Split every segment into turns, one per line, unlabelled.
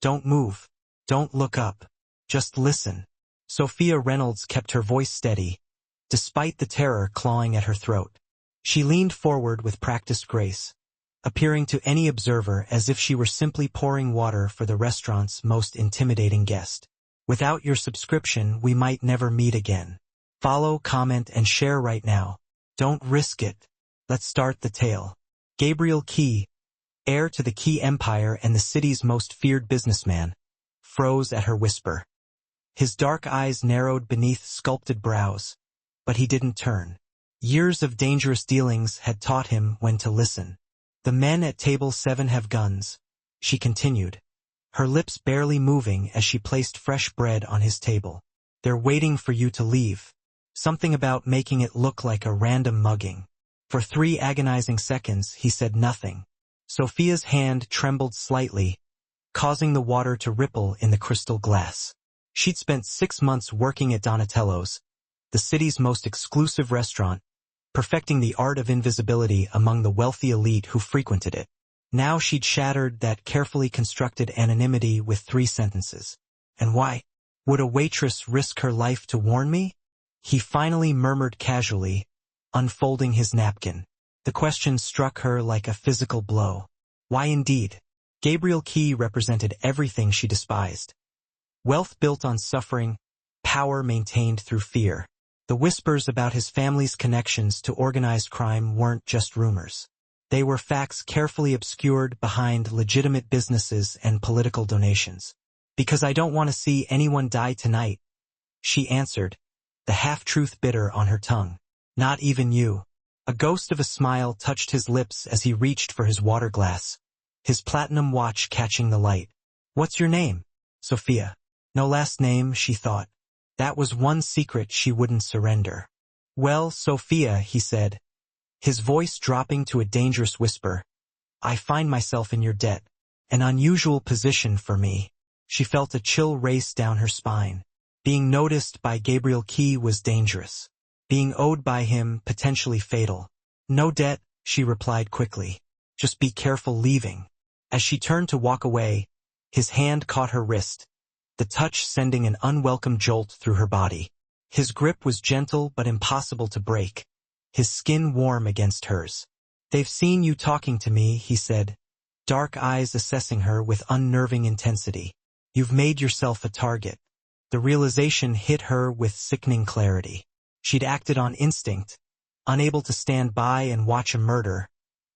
Don't move. Don't look up. Just listen. Sophia Reynolds kept her voice steady, despite the terror clawing at her throat. She leaned forward with practiced grace, appearing to any observer as if she were simply pouring water for the restaurant's most intimidating guest. Without your subscription, we might never meet again. Follow, comment, and share right now. Don't risk it. Let's start the tale. Gabriel Key, heir to the Key Empire and the city's most feared businessman, froze at her whisper. His dark eyes narrowed beneath sculpted brows, but he didn't turn. Years of dangerous dealings had taught him when to listen. The men at table 7 have guns, she continued, her lips barely moving as she placed fresh bread on his table. They're waiting for you to leave. Something about making it look like a random mugging. For 3 agonizing seconds, he said nothing. Sophia's hand trembled slightly, causing the water to ripple in the crystal glass. She'd spent 6 months working at Donatello's, the city's most exclusive restaurant, perfecting the art of invisibility among the wealthy elite who frequented it. Now she'd shattered that carefully constructed anonymity with 3 sentences. And why? Would a waitress risk her life to warn me? He finally murmured casually, unfolding his napkin. The question struck her like a physical blow. Why indeed? Gabriel Key represented everything she despised. Wealth built on suffering, power maintained through fear. The whispers about his family's connections to organized crime weren't just rumors. They were facts carefully obscured behind legitimate businesses and political donations. Because I don't want to see anyone die tonight, she answered, the half-truth bitter on her tongue. Not even you. A ghost of a smile touched his lips as he reached for his water glass, his platinum watch catching the light. What's your name? Sophia. No last name, she thought. That was one secret she wouldn't surrender. Well, Sophia, he said, his voice dropping to a dangerous whisper. I find myself in your debt. An unusual position for me. She felt a chill race down her spine. Being noticed by Gabriel Key was dangerous. Being owed by him potentially fatal. No debt, she replied quickly. Just be careful leaving. As she turned to walk away, his hand caught her wrist, the touch sending an unwelcome jolt through her body. His grip was gentle but impossible to break, his skin warm against hers. They've seen you talking to me, he said, dark eyes assessing her with unnerving intensity. You've made yourself a target. The realization hit her with sickening clarity. She'd acted on instinct, unable to stand by and watch a murder,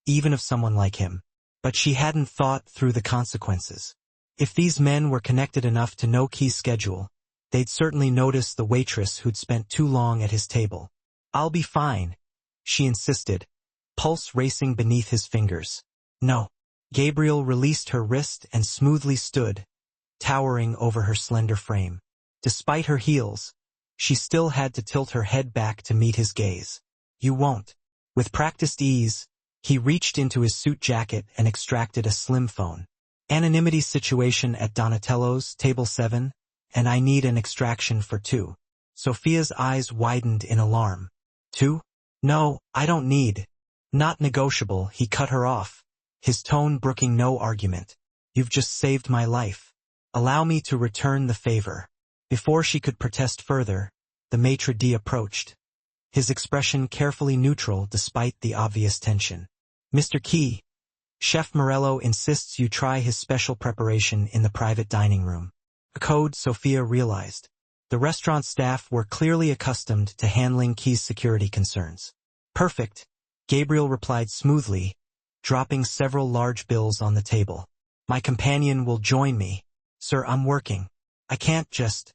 even of someone like him. But she hadn't thought through the consequences. If these men were connected enough to know Key's schedule, they'd certainly notice the waitress who'd spent too long at his table. I'll be fine, she insisted, pulse racing beneath his fingers. No. Gabriel released her wrist and smoothly stood, towering over her slender frame. Despite her heels, she still had to tilt her head back to meet his gaze. You won't. With practiced ease, he reached into his suit jacket and extracted a slim phone. Anonymity situation at Donatello's, table 7, and I need an extraction for 2. Sophia's eyes widened in alarm. 2? No, I don't need. Not negotiable, he cut her off, his tone brooking no argument. You've just saved my life. Allow me to return the favor. Before she could protest further, the maitre d' approached, his expression carefully neutral despite the obvious tension. Mr. Key, Chef Morello insists you try his special preparation in the private dining room. A code Sophia realized. The restaurant staff were clearly accustomed to handling Key's security concerns. Perfect, Gabriel replied smoothly, dropping several large bills on the table. My companion will join me. Sir, I'm working. I can't just.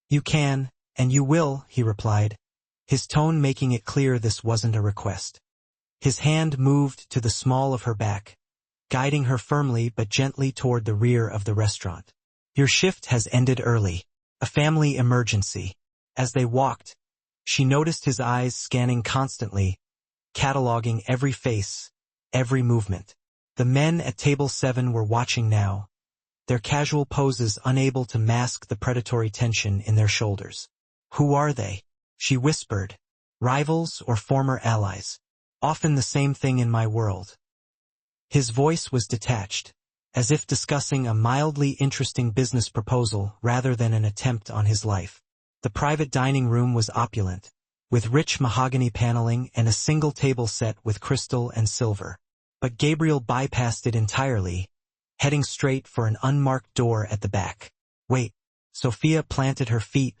You can, and you will, he replied, his tone making it clear this wasn't a request. His hand moved to the small of her back, guiding her firmly but gently toward the rear of the restaurant. Your shift has ended early. A family emergency. As they walked, she noticed his eyes scanning constantly, cataloging every face, every movement. The men at table 7 were watching now, their casual poses unable to mask the predatory tension in their shoulders. Who are they? She whispered. Rivals or former allies? Often the same thing in my world. His voice was detached, as if discussing a mildly interesting business proposal rather than an attempt on his life. The private dining room was opulent, with rich mahogany paneling and a single table set with crystal and silver. But Gabriel bypassed it entirely, heading straight for an unmarked door at the back. "Wait." Sophia planted her feet,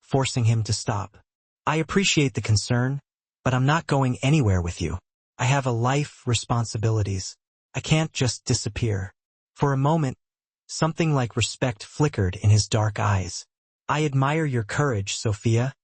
forcing him to stop. "I appreciate the concern, but I'm not going anywhere with you. I have a life, responsibilities. I can't just disappear." For a moment, something like respect flickered in his dark eyes. "I admire your courage, Sophia,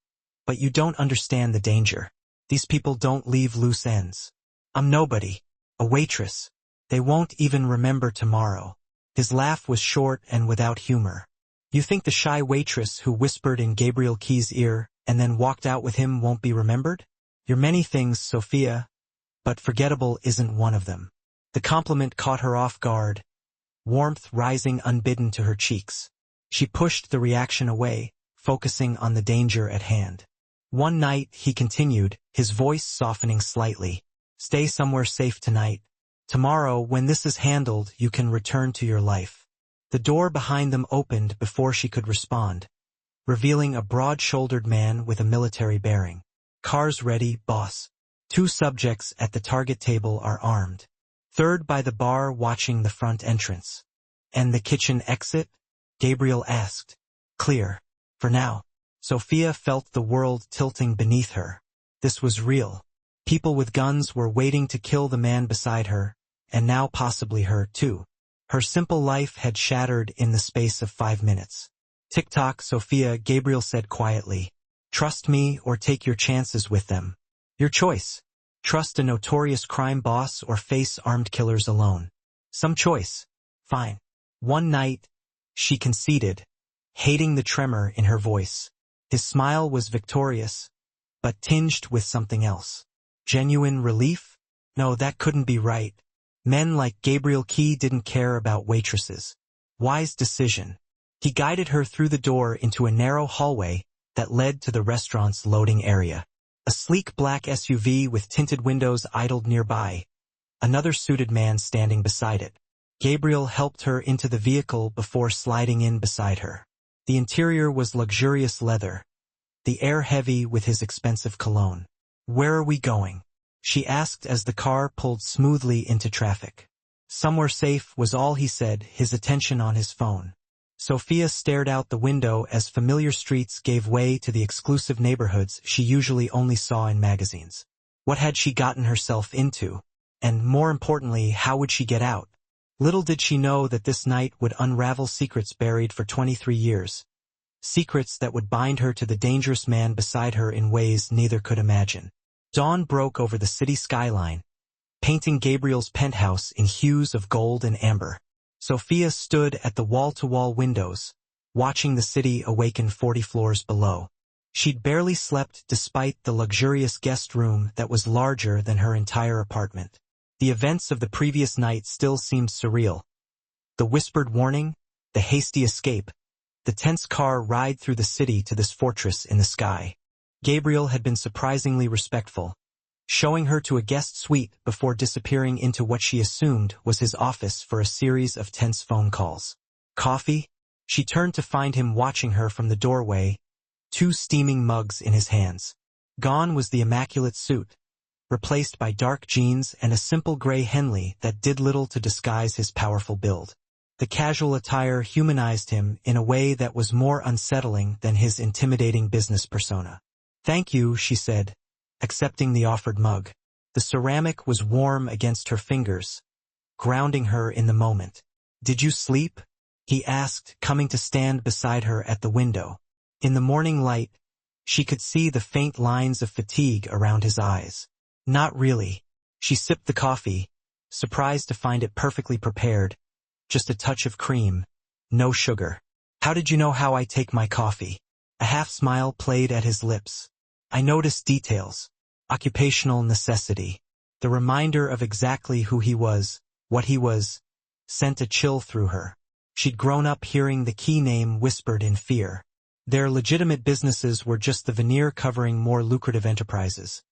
but you don't understand the danger. These people don't leave loose ends. I'm nobody, a waitress. They won't even remember tomorrow." His laugh was short and without humor. "You think the shy waitress who whispered in Gabriel Key's ear and then walked out with him won't be remembered? You're many things, Sophia, but forgettable isn't one of them." The compliment caught her off guard, warmth rising unbidden to her cheeks. She pushed the reaction away, focusing on the danger at hand. "One night," he continued, his voice softening slightly, "stay somewhere safe tonight. Tomorrow, when this is handled, you can return to your life." The door behind them opened before she could respond, revealing a broad-shouldered man with a military bearing. "Car's ready, boss. 2 subjects at the target table are armed. 3rd by the bar watching the front entrance." "And the kitchen exit?" Gabriel asked. "Clear. For now." Sophia felt the world tilting beneath her. This was real. People with guns were waiting to kill the man beside her, and now possibly her too. Her simple life had shattered in the space of 5 minutes. "Tick-tock, Sophia," Gabriel said quietly. "Trust me or take your chances with them. Your choice. Trust a notorious crime boss or face armed killers alone. Some choice. Fine." "One night," she conceded, hating the tremor in her voice. His smile was victorious, but tinged with something else. Genuine relief? No, that couldn't be right. Men like Gabriel Key didn't care about waitresses. Wise decision. He guided her through the door into a narrow hallway that led to the restaurant's loading area. A sleek black SUV with tinted windows idled nearby, another suited man standing beside it. Gabriel helped her into the vehicle before sliding in beside her. The interior was luxurious leather, the air heavy with his expensive cologne. "Where are we going?" she asked as the car pulled smoothly into traffic. "Somewhere safe," was all he said, his attention on his phone. Sophia stared out the window as familiar streets gave way to the exclusive neighborhoods she usually only saw in magazines. What had she gotten herself into? And more importantly, how would she get out? Little did she know that this night would unravel secrets buried for 23 years. Secrets that would bind her to the dangerous man beside her in ways neither could imagine. Dawn broke over the city skyline, painting Gabriel's penthouse in hues of gold and amber. Sophia stood at the wall-to-wall windows, watching the city awaken 40 floors below. She'd barely slept despite the luxurious guest room that was larger than her entire apartment. The events of the previous night still seemed surreal. The whispered warning, the hasty escape, the tense car ride through the city to this fortress in the sky. Gabriel had been surprisingly respectful, showing her to a guest suite before disappearing into what she assumed was his office for a series of tense phone calls. "Coffee?" She turned to find him watching her from the doorway, 2 steaming mugs in his hands. Gone was the immaculate suit, replaced by dark jeans and a simple gray Henley that did little to disguise his powerful build. The casual attire humanized him in a way that was more unsettling than his intimidating business persona. "Thank you," she said, accepting the offered mug. The ceramic was warm against her fingers, grounding her in the moment. "Did you sleep?" he asked, coming to stand beside her at the window. In the morning light, she could see the faint lines of fatigue around his eyes. "Not really." She sipped the coffee, surprised to find it perfectly prepared, just a touch of cream, no sugar. "How did you know how I take my coffee?" A half smile played at his lips. "I noticed details. Occupational necessity." The reminder of exactly who he was, what he was, sent a chill through her. She'd grown up hearing the Key name whispered in fear. Their legitimate businesses were just the veneer covering more lucrative enterprises.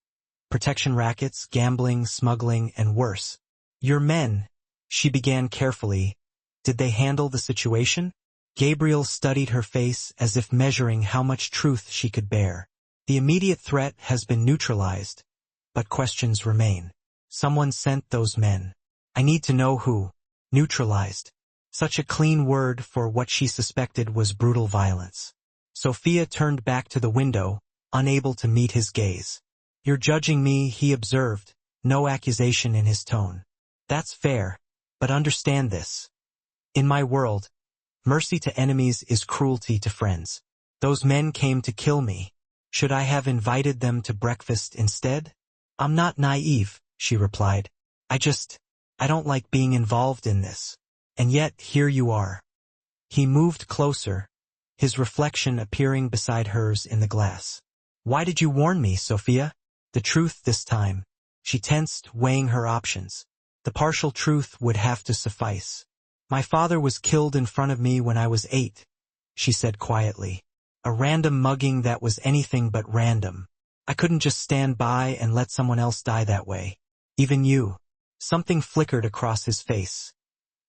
Protection rackets, gambling, smuggling, and worse. "Your men," she began carefully, Did they handle the situation? Gabriel studied her face as if measuring how much truth she could bear. The immediate threat has been neutralized, but questions remain. Someone sent those men. I need to know who. Neutralized. Such a clean word for what she suspected was brutal violence. Sophia turned back to the window, unable to meet his gaze. You're judging me, he observed, no accusation in his tone. That's fair, but understand this. In my world, mercy to enemies is cruelty to friends. Those men came to kill me. Should I have invited them to breakfast instead? I'm not naive, she replied. I don't like being involved in this. And yet, here you are. He moved closer, his reflection appearing beside hers in the glass. Why did you warn me, Sophia? The truth this time. She tensed, weighing her options. The partial truth would have to suffice. My father was killed in front of me when I was 8, she said quietly. A random mugging that was anything but random. I couldn't just stand by and let someone else die that way. Even you. Something flickered across his face.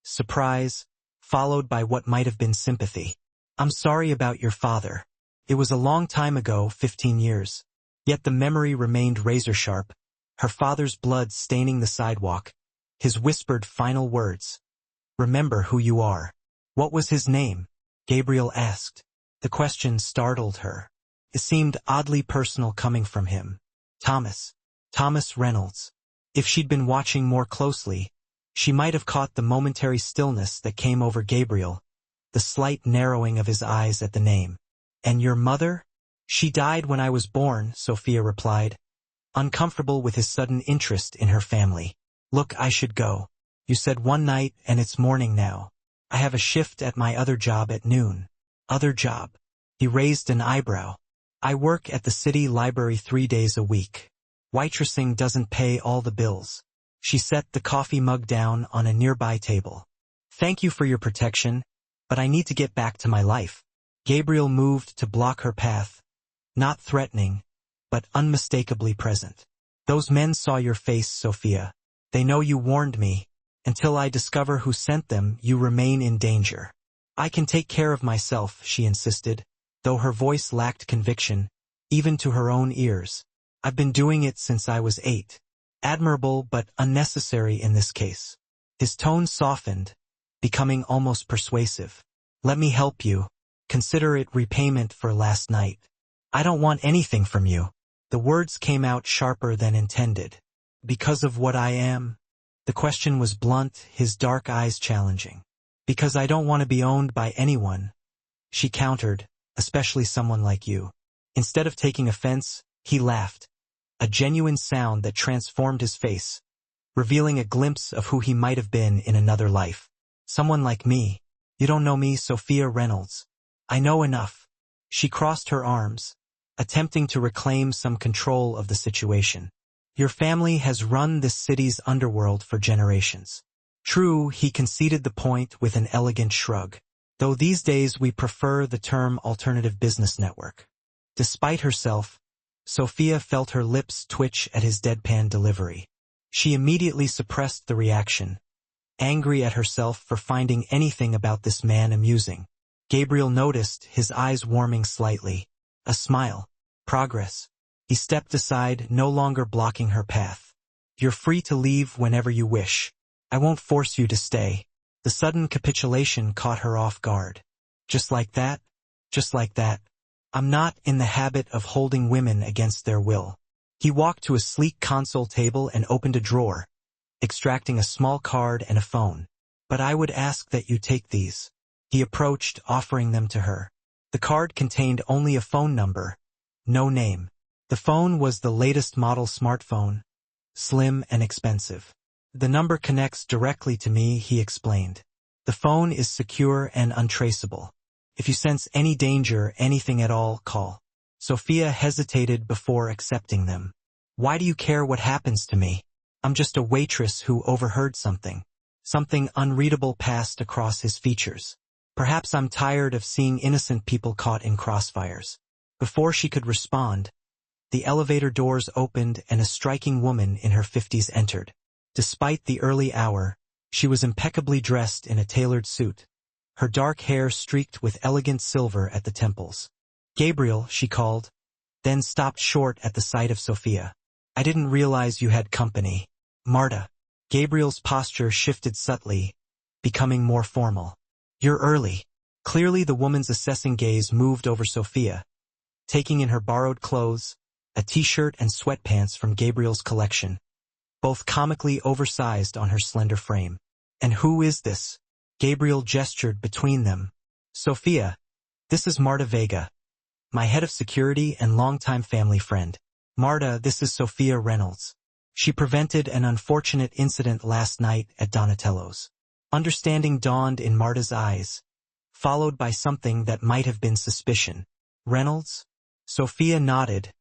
Surprise, followed by what might have been sympathy. I'm sorry about your father. It was a long time ago, 15 years. Yet the memory remained razor-sharp, her father's blood staining the sidewalk, his whispered final words. Remember who you are. What was his name? Gabriel asked. The question startled her. It seemed oddly personal coming from him. Thomas Reynolds. If she'd been watching more closely, she might have caught the momentary stillness that came over Gabriel, the slight narrowing of his eyes at the name. And your mother? She died when I was born, Sophia replied, uncomfortable with his sudden interest in her family. Look, I should go. You said one night and it's morning now. I have a shift at my other job at noon. Other job? He raised an eyebrow. I work at the city library 3 days a week. Waitressing doesn't pay all the bills. She set the coffee mug down on a nearby table. Thank you for your protection, but I need to get back to my life. Gabriel moved to block her path, not threatening, but unmistakably present. Those men saw your face, Sophia. They know you warned me. Until I discover who sent them, you remain in danger. I can take care of myself, she insisted, though her voice lacked conviction, even to her own ears. I've been doing it since I was 8. Admirable but unnecessary in this case. His tone softened, becoming almost persuasive. Let me help you. Consider it repayment for last night. I don't want anything from you. The words came out sharper than intended. Because of what I am? The question was blunt, his dark eyes challenging. Because I don't want to be owned by anyone, she countered, especially someone like you. Instead of taking offense, he laughed. A genuine sound that transformed his face, revealing a glimpse of who he might have been in another life. Someone like me. You don't know me, Sophia Reynolds. I know enough. She crossed her arms, attempting to reclaim some control of the situation. Your family has run this city's underworld for generations. True, he conceded the point with an elegant shrug. Though these days we prefer the term alternative business network. Despite herself, Sophia felt her lips twitch at his deadpan delivery. She immediately suppressed the reaction, angry at herself for finding anything about this man amusing. Gabriel noticed, his eyes warming slightly. A smile. Progress. He stepped aside, no longer blocking her path. You're free to leave whenever you wish. I won't force you to stay. The sudden capitulation caught her off guard. Just like that? Just like that. I'm not in the habit of holding women against their will. He walked to a sleek console table and opened a drawer, extracting a small card and a phone. But I would ask that you take these. He approached, offering them to her. The card contained only a phone number, no name. The phone was the latest model smartphone, slim and expensive. The number connects directly to me, he explained. The phone is secure and untraceable. If you sense any danger, anything at all, call. Sophia hesitated before accepting them. Why do you care what happens to me? I'm just a waitress who overheard something. Something unreadable passed across his features. Perhaps I'm tired of seeing innocent people caught in crossfires. Before she could respond, the elevator doors opened and a striking woman in her 50s entered. Despite the early hour, She was impeccably dressed in a tailored suit, her dark hair streaked with elegant silver at the temples. "Gabriel," she called, then stopped short at the sight of Sophia. "I didn't realize you had company." "Marta." Gabriel's posture shifted subtly, becoming more formal. "You're early." Clearly the woman's assessing gaze moved over Sophia, taking in her borrowed clothes, a t-shirt and sweatpants from Gabriel's collection, both comically oversized on her slender frame. "And who is this?" Gabriel gestured between them. "Sophia, this is Marta Vega, my head of security and longtime family friend. Marta, this is Sophia Reynolds. She prevented an unfortunate incident last night at Donatello's." Understanding dawned in Marta's eyes, followed by something that might have been suspicion. "Reynolds?" Sophia nodded,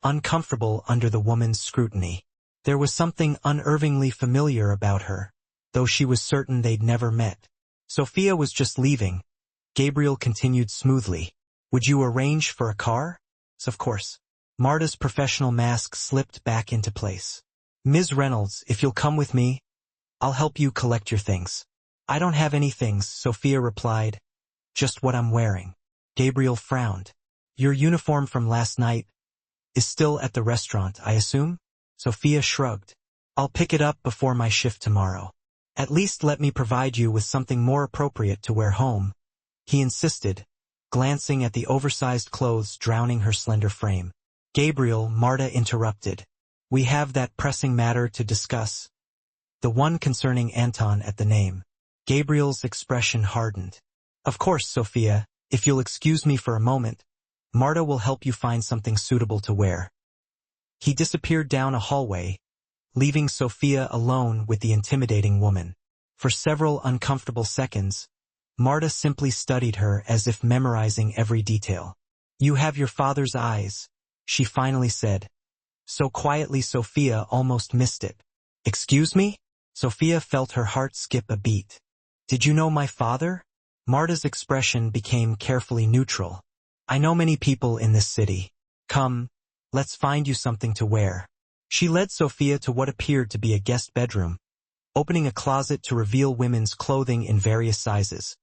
uncomfortable under the woman's scrutiny. There was something unnervingly familiar about her, though she was certain they'd never met. Sophia was just leaving. Gabriel continued smoothly. "Would you arrange for a car?" "Of course." Marta's professional mask slipped back into place. "Ms. Reynolds, if you'll come with me, I'll help you collect your things." "I don't have any things," Sophia replied. "Just what I'm wearing." Gabriel frowned. "Your uniform from last night is still at the restaurant, I assume?" Sophia shrugged. "I'll pick it up before my shift tomorrow." "At least let me provide you with something more appropriate to wear home," he insisted, glancing at the oversized clothes drowning her slender frame. "Gabriel," Marta interrupted. "We have that pressing matter to discuss." The one concerning Anton at the name. Gabriel's expression hardened. "Of course, Sophia, if you'll excuse me for a moment, Marta will help you find something suitable to wear." He disappeared down a hallway, leaving Sophia alone with the intimidating woman. For several uncomfortable seconds, Marta simply studied her as if memorizing every detail. "You have your father's eyes," she finally said. So quietly Sophia almost missed it. "Excuse me?" Sophia felt her heart skip a beat. "Did you know my father?" Marta's expression became carefully neutral. "I know many people in this city. Come, let's find you something to wear." She led Sophia to what appeared to be a guest bedroom, opening a closet to reveal women's clothing in various sizes,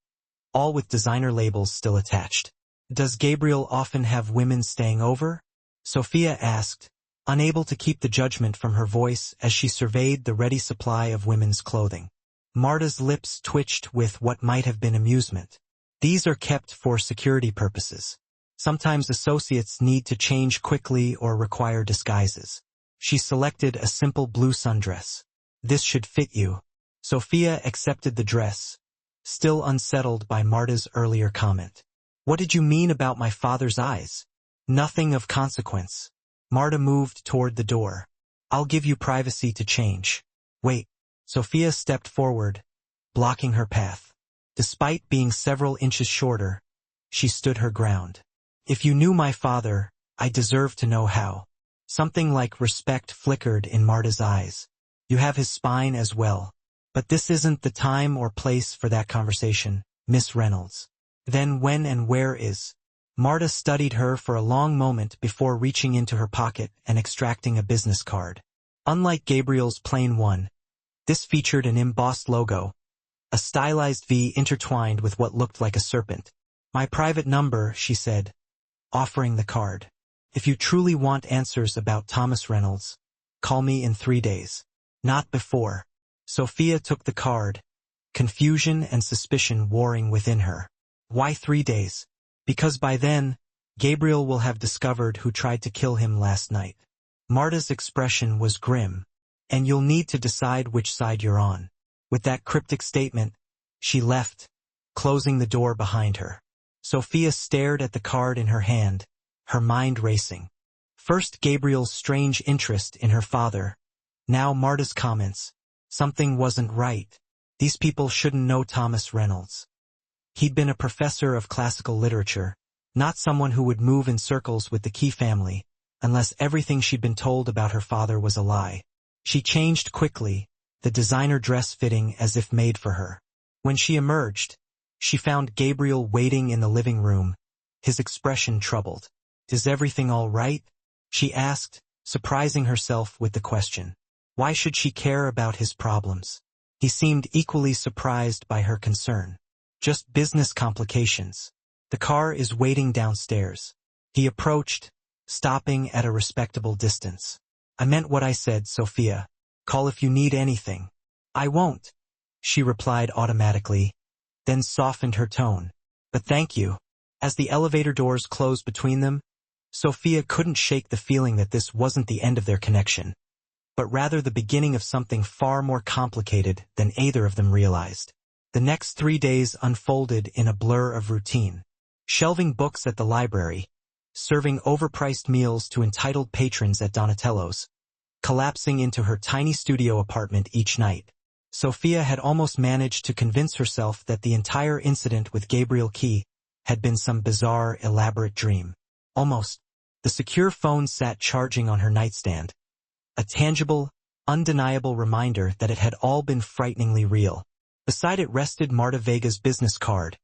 all with designer labels still attached. "Does Gabriel often have women staying over?" Sophia asked, unable to keep the judgment from her voice as she surveyed the ready supply of women's clothing. Marta's lips twitched with what might have been amusement. "These are kept for security purposes. Sometimes associates need to change quickly or require disguises." She selected a simple blue sundress. "This should fit you." Sophia accepted the dress, still unsettled by Marta's earlier comment. "What did you mean about my father's eyes?" "Nothing of consequence." Marta moved toward the door. "I'll give you privacy to change." "Wait." Sophia stepped forward, blocking her path. Despite being several inches shorter, she stood her ground. "If you knew my father, I deserve to know how." Something like respect flickered in Marta's eyes. "You have his spine as well. But this isn't the time or place for that conversation, Miss Reynolds." "Then when and where is?" Marta studied her for a long moment before reaching into her pocket and extracting a business card. Unlike Gabriel's plain one, this featured an embossed logo, a stylized V intertwined with what looked like a serpent. "My private number," she said, offering the card. "If you truly want answers about Thomas Reynolds, call me in 3 days. Not before." Sophia took the card, confusion and suspicion warring within her. "Why 3 days?" "Because by then, Gabriel will have discovered who tried to kill him last night." Marta's expression was grim. "And you'll need to decide which side you're on." With that cryptic statement, she left, closing the door behind her. Sophia stared at the card in her hand, her mind racing. First Gabriel's strange interest in her father, now Marta's comments. Something wasn't right. These people shouldn't know Thomas Reynolds. He'd been a professor of classical literature, not someone who would move in circles with the Key family, unless everything she'd been told about her father was a lie. She changed quickly, the designer dress fitting as if made for her. When she emerged, she found Gabriel waiting in the living room, his expression troubled. "Is everything all right?" she asked, surprising herself with the question. Why should she care about his problems? He seemed equally surprised by her concern. Just business complications. The car is waiting downstairs. He approached, stopping at a respectable distance. I meant what I said, Sophia. Call if you need anything. I won't, she replied automatically, then softened her tone. But thank you. As the elevator doors closed between them, Sophia couldn't shake the feeling that this wasn't the end of their connection, but rather the beginning of something far more complicated than either of them realized. The next 3 days unfolded in a blur of routine. Shelving books at the library, serving overpriced meals to entitled patrons at Donatello's, collapsing into her tiny studio apartment each night. Sophia had almost managed to convince herself that the entire incident with Gabriel Key had been some bizarre, elaborate dream. Almost. The secure phone sat charging on her nightstand. A tangible, undeniable reminder that it had all been frighteningly real. Beside it rested Marta Vega's business card,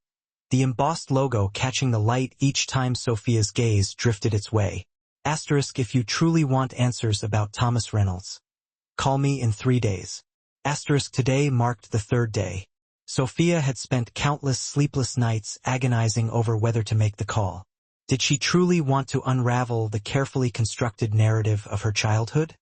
the embossed logo catching the light each time Sophia's gaze drifted its way. Asterisk if you truly want answers about Thomas Reynolds. Call me in 3 days. Asterisk today marked the 3rd day. Sophia had spent countless sleepless nights agonizing over whether to make the call. Did she truly want to unravel the carefully constructed narrative of her childhood?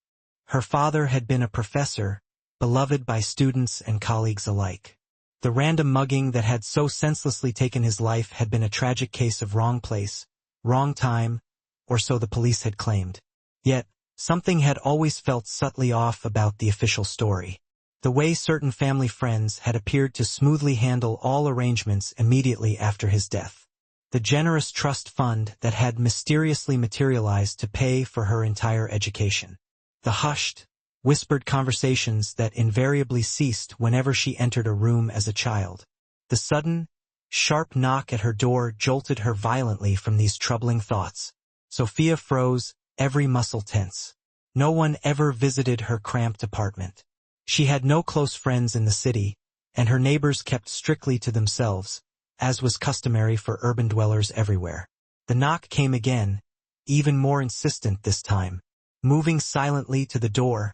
Her father had been a professor, beloved by students and colleagues alike. The random mugging that had so senselessly taken his life had been a tragic case of wrong place, wrong time, or so the police had claimed. Yet, something had always felt subtly off about the official story. The way certain family friends had appeared to smoothly handle all arrangements immediately after his death. The generous trust fund that had mysteriously materialized to pay for her entire education. The hushed, whispered conversations that invariably ceased whenever she entered a room as a child. The sudden, sharp knock at her door jolted her violently from these troubling thoughts. Sophia froze, every muscle tense. No one ever visited her cramped apartment. She had no close friends in the city, and her neighbors kept strictly to themselves, as was customary for urban dwellers everywhere. The knock came again, even more insistent this time. Moving silently to the door,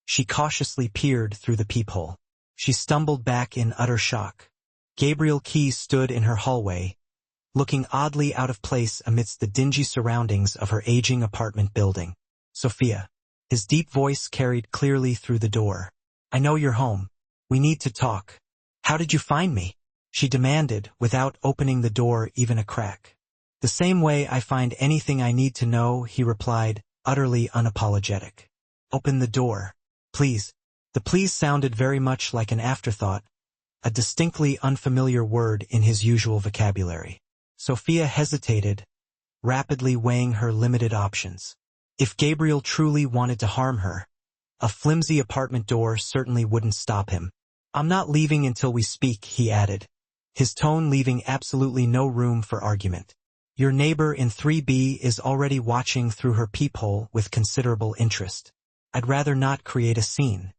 she cautiously peered through the peephole. She stumbled back in utter shock. Gabriel Key stood in her hallway, looking oddly out of place amidst the dingy surroundings of her aging apartment building. Sophia. His deep voice carried clearly through the door. I know you're home. We need to talk. How did you find me? She demanded, without opening the door even a crack. The same way I find anything I need to know, he replied, utterly unapologetic. Open the door. Please. The please sounded very much like an afterthought, a distinctly unfamiliar word in his usual vocabulary. Sophia hesitated, rapidly weighing her limited options. If Gabriel truly wanted to harm her, a flimsy apartment door certainly wouldn't stop him. I'm not leaving until we speak, he added, his tone leaving absolutely no room for argument. Your neighbor in 3B is already watching through her peephole with considerable interest. I'd rather not create a scene.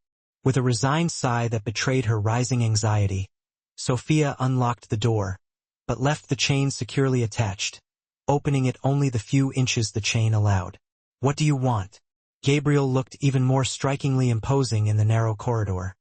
With a resigned sigh that betrayed her rising anxiety, Sophia unlocked the door, but left the chain securely attached, opening it only the few inches the chain allowed. What do you want? Gabriel looked even more strikingly imposing in the narrow corridor.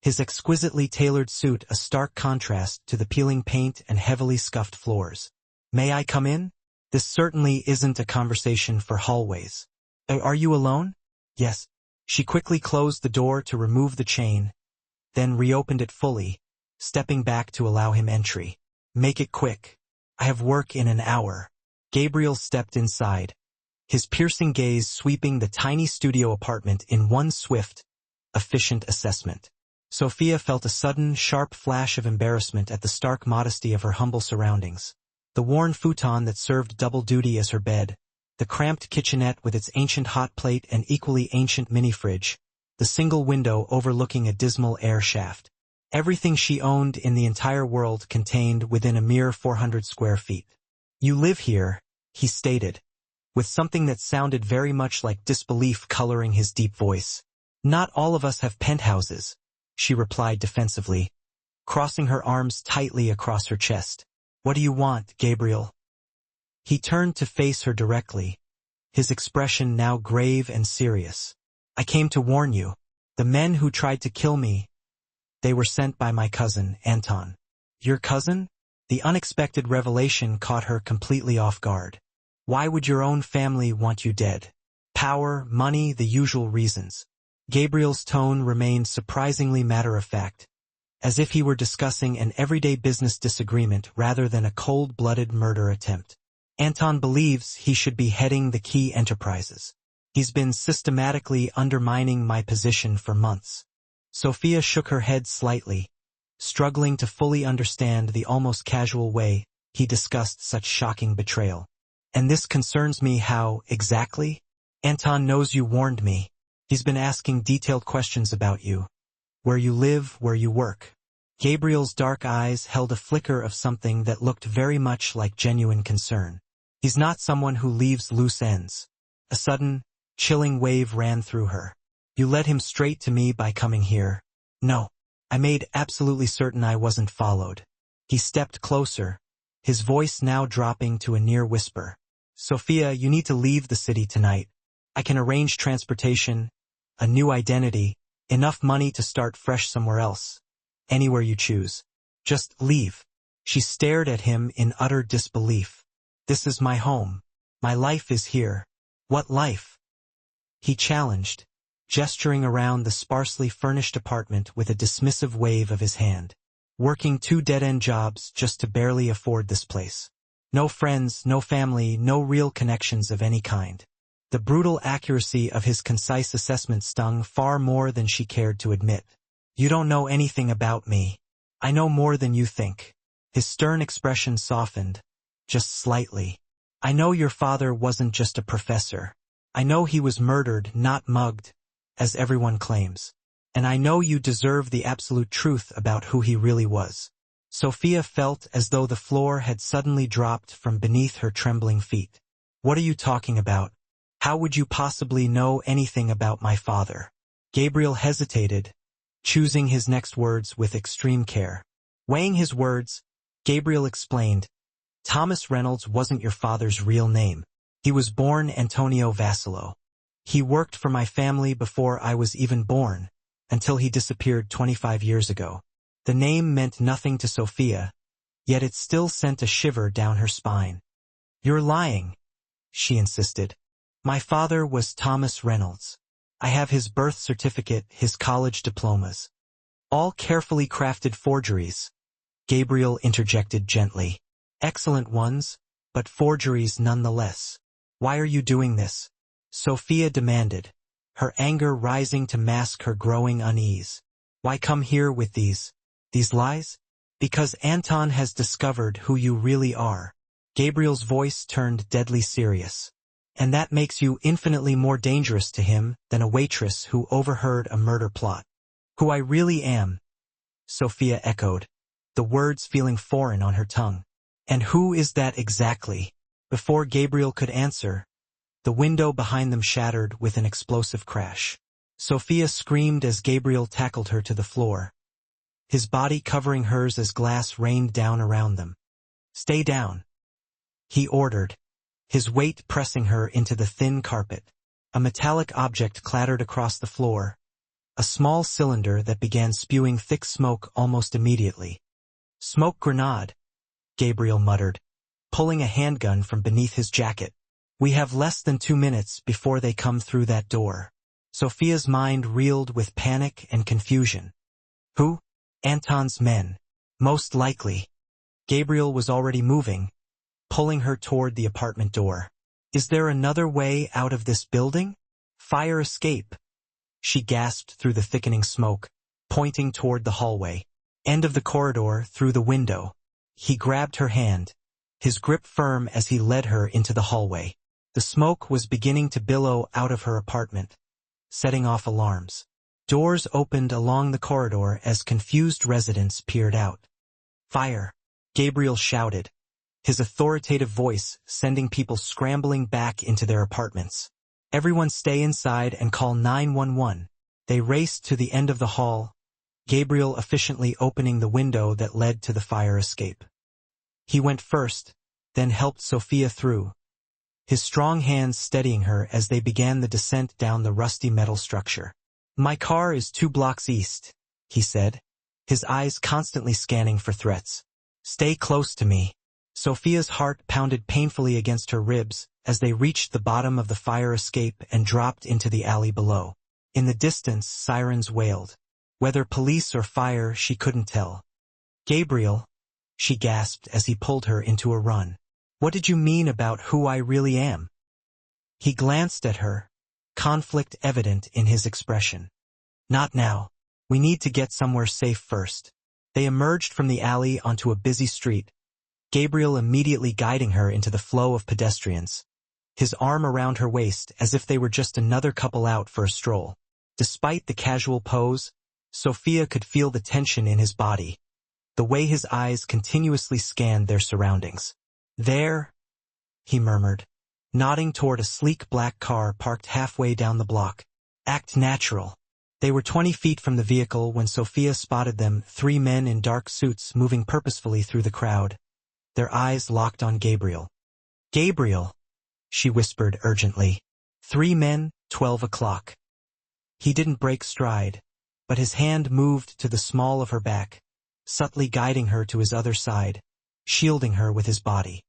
His exquisitely tailored suit a stark contrast to the peeling paint and heavily scuffed floors. May I come in? This certainly isn't a conversation for hallways. Are you alone? Yes. She quickly closed the door to remove the chain, then reopened it fully, stepping back to allow him entry. Make it quick. I have work in an hour. Gabriel stepped inside, his piercing gaze sweeping the tiny studio apartment in one swift, efficient assessment. Sophia felt a sudden, sharp flash of embarrassment at the stark modesty of her humble surroundings. The worn futon that served double duty as her bed, the cramped kitchenette with its ancient hot plate and equally ancient mini-fridge, the single window overlooking a dismal air shaft. Everything she owned in the entire world contained within a mere 400 square feet. You live here, he stated, with something that sounded very much like disbelief coloring his deep voice. Not all of us have penthouses, she replied defensively, crossing her arms tightly across her chest. What do you want, Gabriel? He turned to face her directly, his expression now grave and serious. I came to warn you. The men who tried to kill me, They were sent by my cousin, Anton. Your cousin? The unexpected revelation caught her completely off guard. Why would your own family want you dead? Power, money, the usual reasons. Gabriel's tone remained surprisingly matter-of-fact, as if he were discussing an everyday business disagreement rather than a cold-blooded murder attempt. Anton believes he should be heading the key enterprises. He's been systematically undermining my position for months. Sophia shook her head slightly, struggling to fully understand the almost casual way he discussed such shocking betrayal. And this concerns me. How, exactly? Anton knows you warned me. He's been asking detailed questions about you. Where you live, where you work. Gabriel's dark eyes held a flicker of something that looked very much like genuine concern. He's not someone who leaves loose ends. A sudden, chilling wave ran through her. You led him straight to me by coming here. No. I made absolutely certain I wasn't followed. He stepped closer, his voice now dropping to a near whisper. Sophia, you need to leave the city tonight. I can arrange transportation, a new identity, enough money to start fresh somewhere else. Anywhere you choose. Just leave. She stared at him in utter disbelief. This is my home. My life is here. What life? He challenged, gesturing around the sparsely furnished apartment with a dismissive wave of his hand. Working 2 dead-end jobs just to barely afford this place. No friends, no family, no real connections of any kind. The brutal accuracy of his concise assessment stung far more than she cared to admit. You don't know anything about me. I know more than you think. His stern expression softened, just slightly. I know your father wasn't just a professor. I know he was murdered, not mugged, as everyone claims. And I know you deserve the absolute truth about who he really was. Sophia felt as though the floor had suddenly dropped from beneath her trembling feet. What are you talking about? How would you possibly know anything about my father? Gabriel hesitated, choosing his next words with extreme care. Weighing his words, Gabriel explained, Thomas Reynolds wasn't your father's real name. He was born Antonio Vassillo. He worked for my family before I was even born, until he disappeared 25 years ago. The name meant nothing to Sophia, yet it still sent a shiver down her spine. You're lying, she insisted. My father was Thomas Reynolds. I have his birth certificate, his college diplomas. All carefully crafted forgeries, Gabriel interjected gently. Excellent ones, but forgeries nonetheless. Why are you doing this? Sophia demanded, her anger rising to mask her growing unease. Why come here with these lies? Because Anton has discovered who you really are. Gabriel's voice turned deadly serious. And that makes you infinitely more dangerous to him than a waitress who overheard a murder plot. Who I really am, Sophia echoed, the words feeling foreign on her tongue. And who is that exactly? Before Gabriel could answer, the window behind them shattered with an explosive crash. Sophia screamed as Gabriel tackled her to the floor, his body covering hers as glass rained down around them. Stay down, he ordered, his weight pressing her into the thin carpet. A metallic object clattered across the floor, a small cylinder that began spewing thick smoke almost immediately. Smoke grenade, Gabriel muttered, pulling a handgun from beneath his jacket. We have less than 2 minutes before they come through that door. Sophia's mind reeled with panic and confusion. Who? Anton's men. Most likely. Gabriel was already moving, pulling her toward the apartment door. Is there another way out of this building? Fire escape, she gasped through the thickening smoke, pointing toward the hallway. End of the corridor, through the window. He grabbed her hand, his grip firm as he led her into the hallway. The smoke was beginning to billow out of her apartment, setting off alarms. Doors opened along the corridor as confused residents peered out. Fire, Gabriel shouted, his authoritative voice sending people scrambling back into their apartments. Everyone stay inside and call 911. They raced to the end of the hall, Gabriel efficiently opening the window that led to the fire escape. He went first, then helped Sophia through, his strong hands steadying her as they began the descent down the rusty metal structure. My car is 2 blocks east, he said, his eyes constantly scanning for threats. "Stay close to me." Sophia's heart pounded painfully against her ribs as they reached the bottom of the fire escape and dropped into the alley below. In the distance, sirens wailed. Whether police or fire, she couldn't tell. "Gabriel," she gasped as he pulled her into a run. "What did you mean about who I really am?" He glanced at her, conflict evident in his expression. "Not now. We need to get somewhere safe first." They emerged from the alley onto a busy street, Gabriel immediately guiding her into the flow of pedestrians, his arm around her waist as if they were just another couple out for a stroll. Despite the casual pose, Sophia could feel the tension in his body, the way his eyes continuously scanned their surroundings. "There," he murmured, nodding toward a sleek black car parked halfway down the block. "Act natural." They were 20 feet from the vehicle when Sophia spotted them, 3 men in dark suits moving purposefully through the crowd. Their eyes locked on Gabriel. "Gabriel," she whispered urgently. 3 men, 12 o'clock. He didn't break stride, but his hand moved to the small of her back, subtly guiding her to his other side, shielding her with his body.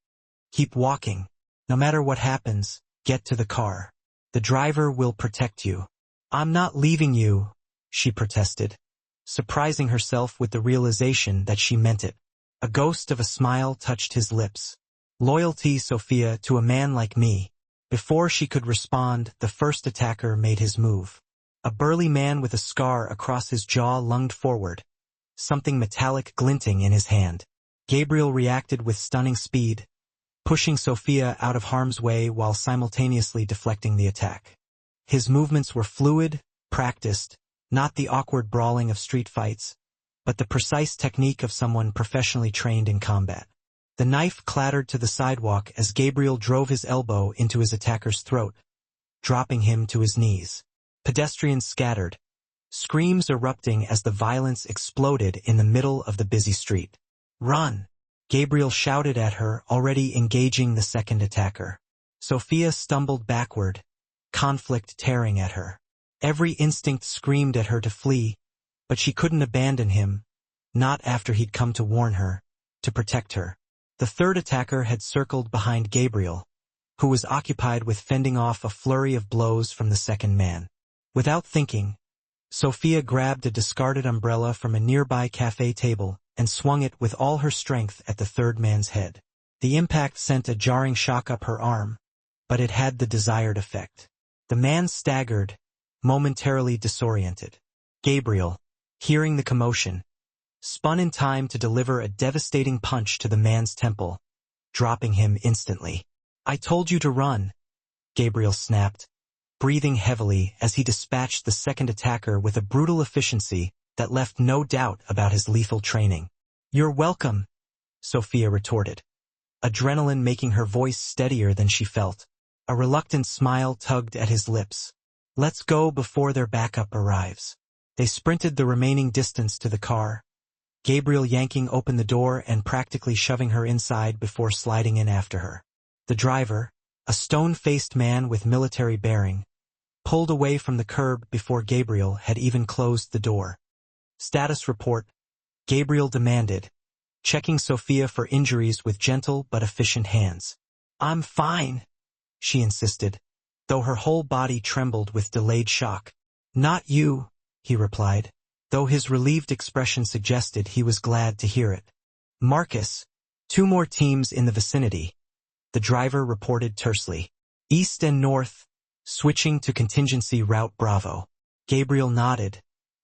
"Keep walking. No matter what happens, get to the car. The driver will protect you." "I'm not leaving you," she protested, surprising herself with the realization that she meant it. A ghost of a smile touched his lips. "Loyalty, Sophia, to a man like me." Before she could respond, the first attacker made his move. A burly man with a scar across his jaw lunged forward, something metallic glinting in his hand. Gabriel reacted with stunning speed, pushing Sophia out of harm's way while simultaneously deflecting the attack. His movements were fluid, practiced, not the awkward brawling of street fights, but the precise technique of someone professionally trained in combat. The knife clattered to the sidewalk as Gabriel drove his elbow into his attacker's throat, dropping him to his knees. Pedestrians scattered, screams erupting as the violence exploded in the middle of the busy street. "Run!" Gabriel shouted at her, already engaging the second attacker. Sophia stumbled backward, conflict tearing at her. Every instinct screamed at her to flee, but she couldn't abandon him, not after he'd come to warn her, to protect her. The third attacker had circled behind Gabriel, who was occupied with fending off a flurry of blows from the second man. Without thinking, Sophia grabbed a discarded umbrella from a nearby cafe table and swung it with all her strength at the third man's head. The impact sent a jarring shock up her arm, but it had the desired effect. The man staggered, momentarily disoriented. Gabriel, hearing the commotion, spun in time to deliver a devastating punch to the man's temple, dropping him instantly. "I told you to run," Gabriel snapped, breathing heavily as he dispatched the second attacker with a brutal efficiency that left no doubt about his lethal training. "You're welcome," Sophia retorted, adrenaline making her voice steadier than she felt. A reluctant smile tugged at his lips. "Let's go before their backup arrives." They sprinted the remaining distance to the car, Gabriel yanking open the door and practically shoving her inside before sliding in after her. The driver, a stone-faced man with military bearing, pulled away from the curb before Gabriel had even closed the door. "Status report," Gabriel demanded, checking Sophia for injuries with gentle but efficient hands. "I'm fine," she insisted, though her whole body trembled with delayed shock. "Not you," he replied, though his relieved expression suggested he was glad to hear it. "Marcus, 2 more teams in the vicinity," the driver reported tersely. "East and north, switching to contingency route Bravo." Gabriel nodded,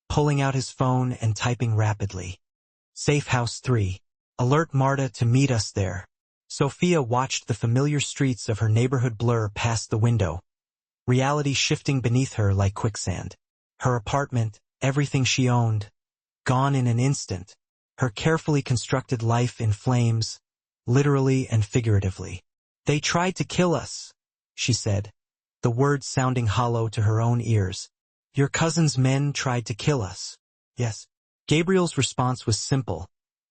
pulling out his phone and typing rapidly. "Safe House 3. Alert Marta to meet us there." Sophia watched the familiar streets of her neighborhood blur past the window, reality shifting beneath her like quicksand. Her apartment, everything she owned, gone in an instant, her carefully constructed life in flames, literally and figuratively. "They tried to kill us," she said, the words sounding hollow to her own ears. "Your cousin's men tried to kill us." "Yes." Gabriel's response was simple,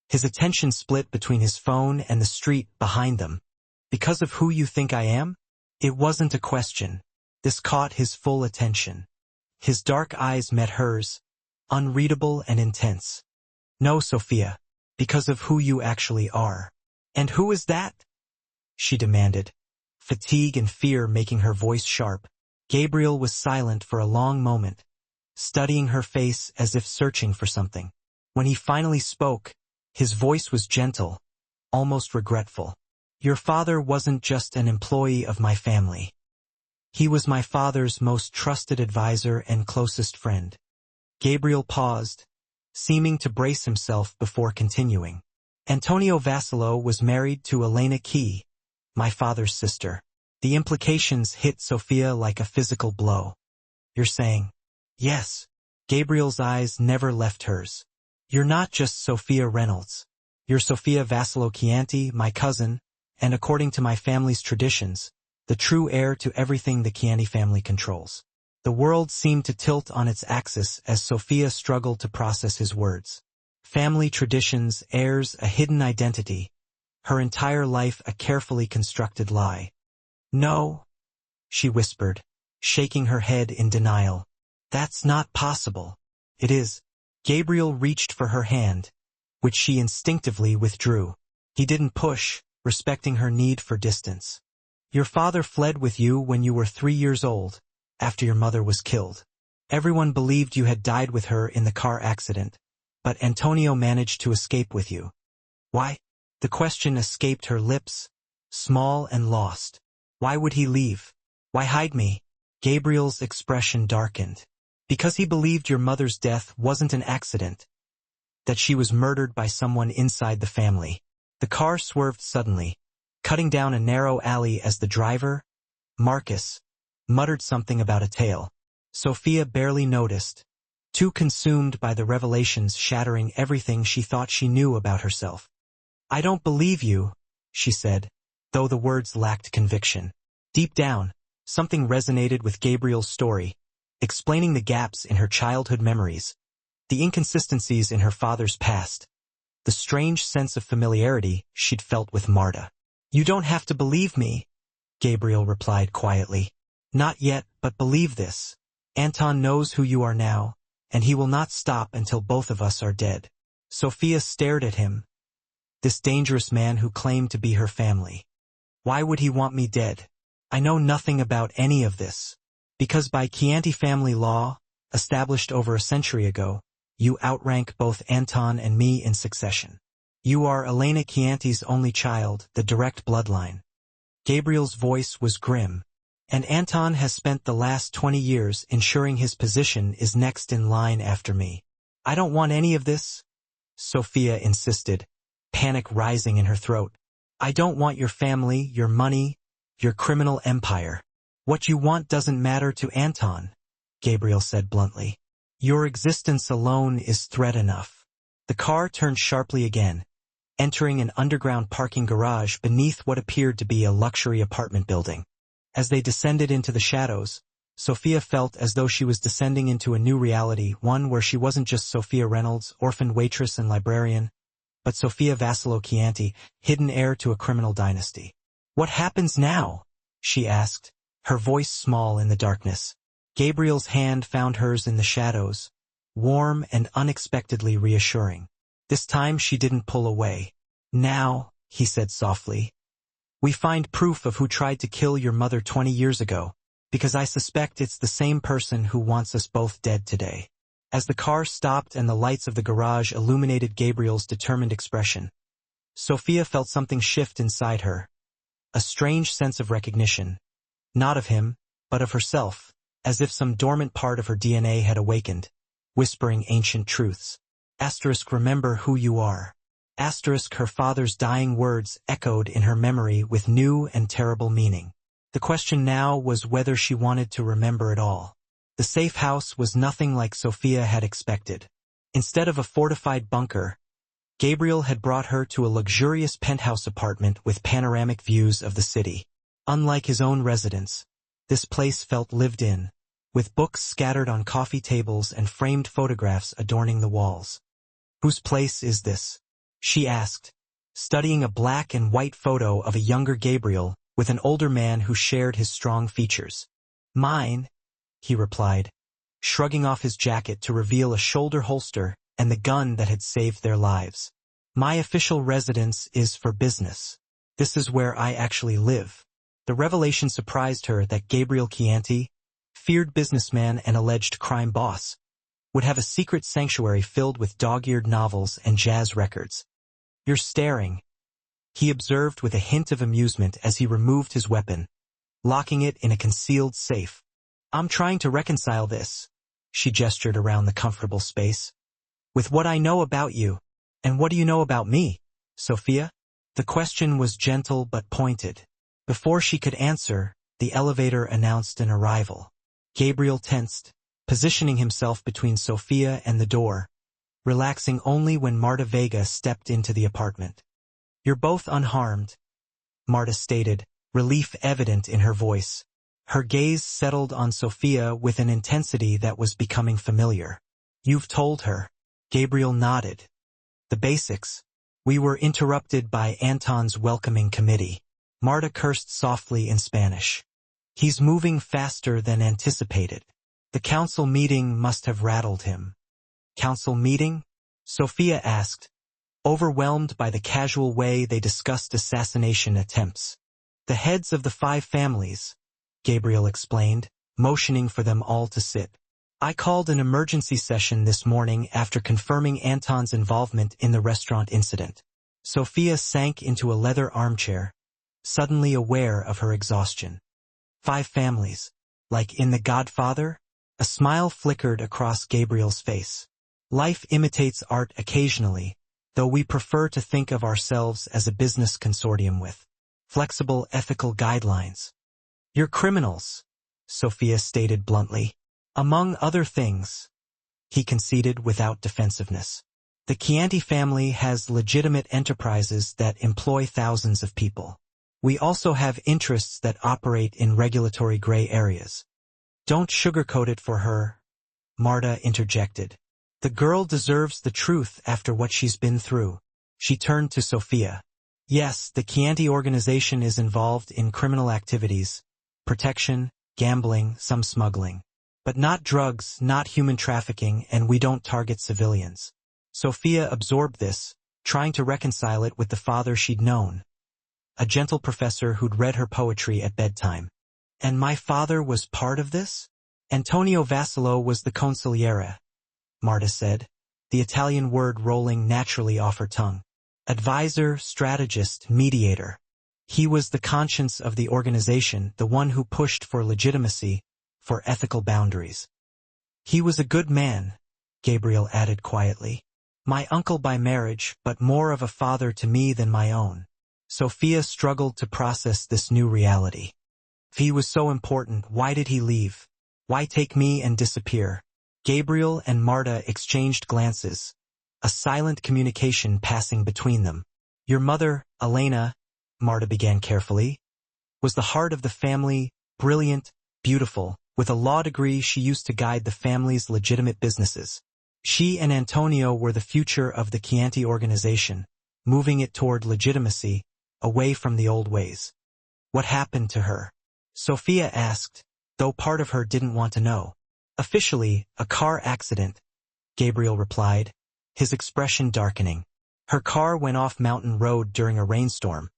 his attention split between his phone and the street behind them. "Because of who you think I am?" It wasn't a question. This caught his full attention. His dark eyes met hers, unreadable and intense. No, Sophia, because of who you actually are. And who is that? She demanded, fatigue and fear making her voice sharp. Gabriel was silent for a long moment, studying her face as if searching for something. When he finally spoke, his voice was gentle, almost regretful. Your father wasn't just an employee of my family. He was my father's most trusted advisor and closest friend. Gabriel paused, seeming to brace himself before continuing. Antonio Vassilo was married to Elena Key, my father's sister. The implications hit Sophia like a physical blow. You're saying, yes. Gabriel's eyes never left hers. You're not just Sophia Reynolds. You're Sophia Vassilo Chianti, my cousin, and according to my family's traditions, the true heir to everything the Chianti family controls. The world seemed to tilt on its axis as Sophia struggled to process his words. Family traditions, heirs, a hidden identity. Her entire life a carefully constructed lie. No, she whispered, shaking her head in denial. That's not possible. It is. Gabriel reached for her hand, which she instinctively withdrew. He didn't push, respecting her need for distance. Your father fled with you when you were 3 years old, after your mother was killed. Everyone believed you had died with her in the car accident, but Antonio managed to escape with you. Why? The question escaped her lips, small and lost. Why would he leave? Why hide me? Gabriel's expression darkened. Because he believed your mother's death wasn't an accident, that she was murdered by someone inside the family. The car swerved suddenly, cutting down a narrow alley as the driver, Marcus, muttered something about a tale. Sophia barely noticed, too consumed by the revelations shattering everything she thought she knew about herself. I don't believe you, she said, though the words lacked conviction. Deep down, something resonated with Gabriel's story, explaining the gaps in her childhood memories, the inconsistencies in her father's past, the strange sense of familiarity she'd felt with Marta. You don't have to believe me, Gabriel replied quietly. Not yet, but believe this. Anton knows who you are now, and he will not stop until both of us are dead. Sophia stared at him, this dangerous man who claimed to be her family. Why would he want me dead? I know nothing about any of this. Because by Chianti family law, established over a century ago, you outrank both Anton and me in succession. You are Elena Chianti's only child, the direct bloodline. Gabriel's voice was grim, and Anton has spent the last 20 years ensuring his position is next in line after me. I don't want any of this, Sophia insisted, panic rising in her throat. I don't want your family, your money, your criminal empire. What you want doesn't matter to Anton, Gabriel said bluntly. Your existence alone is threat enough. The car turned sharply again, entering an underground parking garage beneath what appeared to be a luxury apartment building. As they descended into the shadows, Sophia felt as though she was descending into a new reality, one where she wasn't just Sophia Reynolds, orphaned waitress and librarian, but Sophia Vassilo Chianti, hidden heir to a criminal dynasty. What happens now? She asked, her voice small in the darkness. Gabriel's hand found hers in the shadows, warm and unexpectedly reassuring. This time she didn't pull away. Now, he said softly, we find proof of who tried to kill your mother 20 years ago, because I suspect it's the same person who wants us both dead today. As the car stopped and the lights of the garage illuminated Gabriel's determined expression, Sophia felt something shift inside her, a strange sense of recognition, not of him, but of herself, as if some dormant part of her DNA had awakened, whispering ancient truths. Asterisk, remember who you are. Asterisk, her father's dying words echoed in her memory with new and terrible meaning. The question now was whether she wanted to remember it all. The safe house was nothing like Sophia had expected. Instead of a fortified bunker, Gabriel had brought her to a luxurious penthouse apartment with panoramic views of the city. Unlike his own residence, this place felt lived in, with books scattered on coffee tables and framed photographs adorning the walls. Whose place is this? She asked, studying a black and white photo of a younger Gabriel with an older man who shared his strong features. Mine, he replied, shrugging off his jacket to reveal a shoulder holster and the gun that had saved their lives. My official residence is for business. This is where I actually live. The revelation surprised her that Gabriel Chianti, feared businessman and alleged crime boss, would have a secret sanctuary filled with dog-eared novels and jazz records. You're staring, he observed with a hint of amusement as he removed his weapon, locking it in a concealed safe. I'm trying to reconcile this, she gestured around the comfortable space, with what I know about you. And what do you know about me, Sophia? The question was gentle but pointed. Before she could answer, the elevator announced an arrival. Gabriel tensed, positioning himself between Sophia and the door, relaxing only when Marta Vega stepped into the apartment. You're both unharmed, Marta stated, relief evident in her voice. Her gaze settled on Sophia with an intensity that was becoming familiar. You've told her. Gabriel nodded. The basics. We were interrupted by Anton's welcoming committee. Marta cursed softly in Spanish. He's moving faster than anticipated. The council meeting must have rattled him. Council meeting? Sophia asked, overwhelmed by the casual way they discussed assassination attempts. The heads of the 5 families, Gabriel explained, motioning for them all to sit. I called an emergency session this morning after confirming Anton's involvement in the restaurant incident. Sophia sank into a leather armchair, suddenly aware of her exhaustion. 5 families. Like in The Godfather? A smile flickered across Gabriel's face. Life imitates art occasionally, though we prefer to think of ourselves as a business consortium with flexible ethical guidelines. You're criminals, Sophia stated bluntly. Among other things, he conceded without defensiveness. The Chianti family has legitimate enterprises that employ thousands of people. We also have interests that operate in regulatory gray areas. Don't sugarcoat it for her, Marta interjected. The girl deserves the truth after what she's been through. She turned to Sophia. Yes, the Chianti organization is involved in criminal activities, protection, gambling, some smuggling. But not drugs, not human trafficking, and we don't target civilians. Sophia absorbed this, trying to reconcile it with the father she'd known. A gentle professor who'd read her poetry at bedtime. And my father was part of this? Antonio Vassallo was the consigliere, Marta said, the Italian word rolling naturally off her tongue. Advisor, strategist, mediator. He was the conscience of the organization, the one who pushed for legitimacy, for ethical boundaries. He was a good man, Gabriel added quietly. My uncle by marriage, but more of a father to me than my own. Sophia struggled to process this new reality. If he was so important, why did he leave? Why take me and disappear? Gabriel and Marta exchanged glances, a silent communication passing between them. Your mother, Elena, Marta began carefully, was the heart of the family, brilliant, beautiful. With a law degree, she used to guide the family's legitimate businesses. She and Antonio were the future of the Chianti organization, moving it toward legitimacy, away from the old ways. What happened to her? Sophia asked, though part of her didn't want to know. Officially, a car accident, Gabriel replied, his expression darkening. Her car went off Mountain Road during a rainstorm.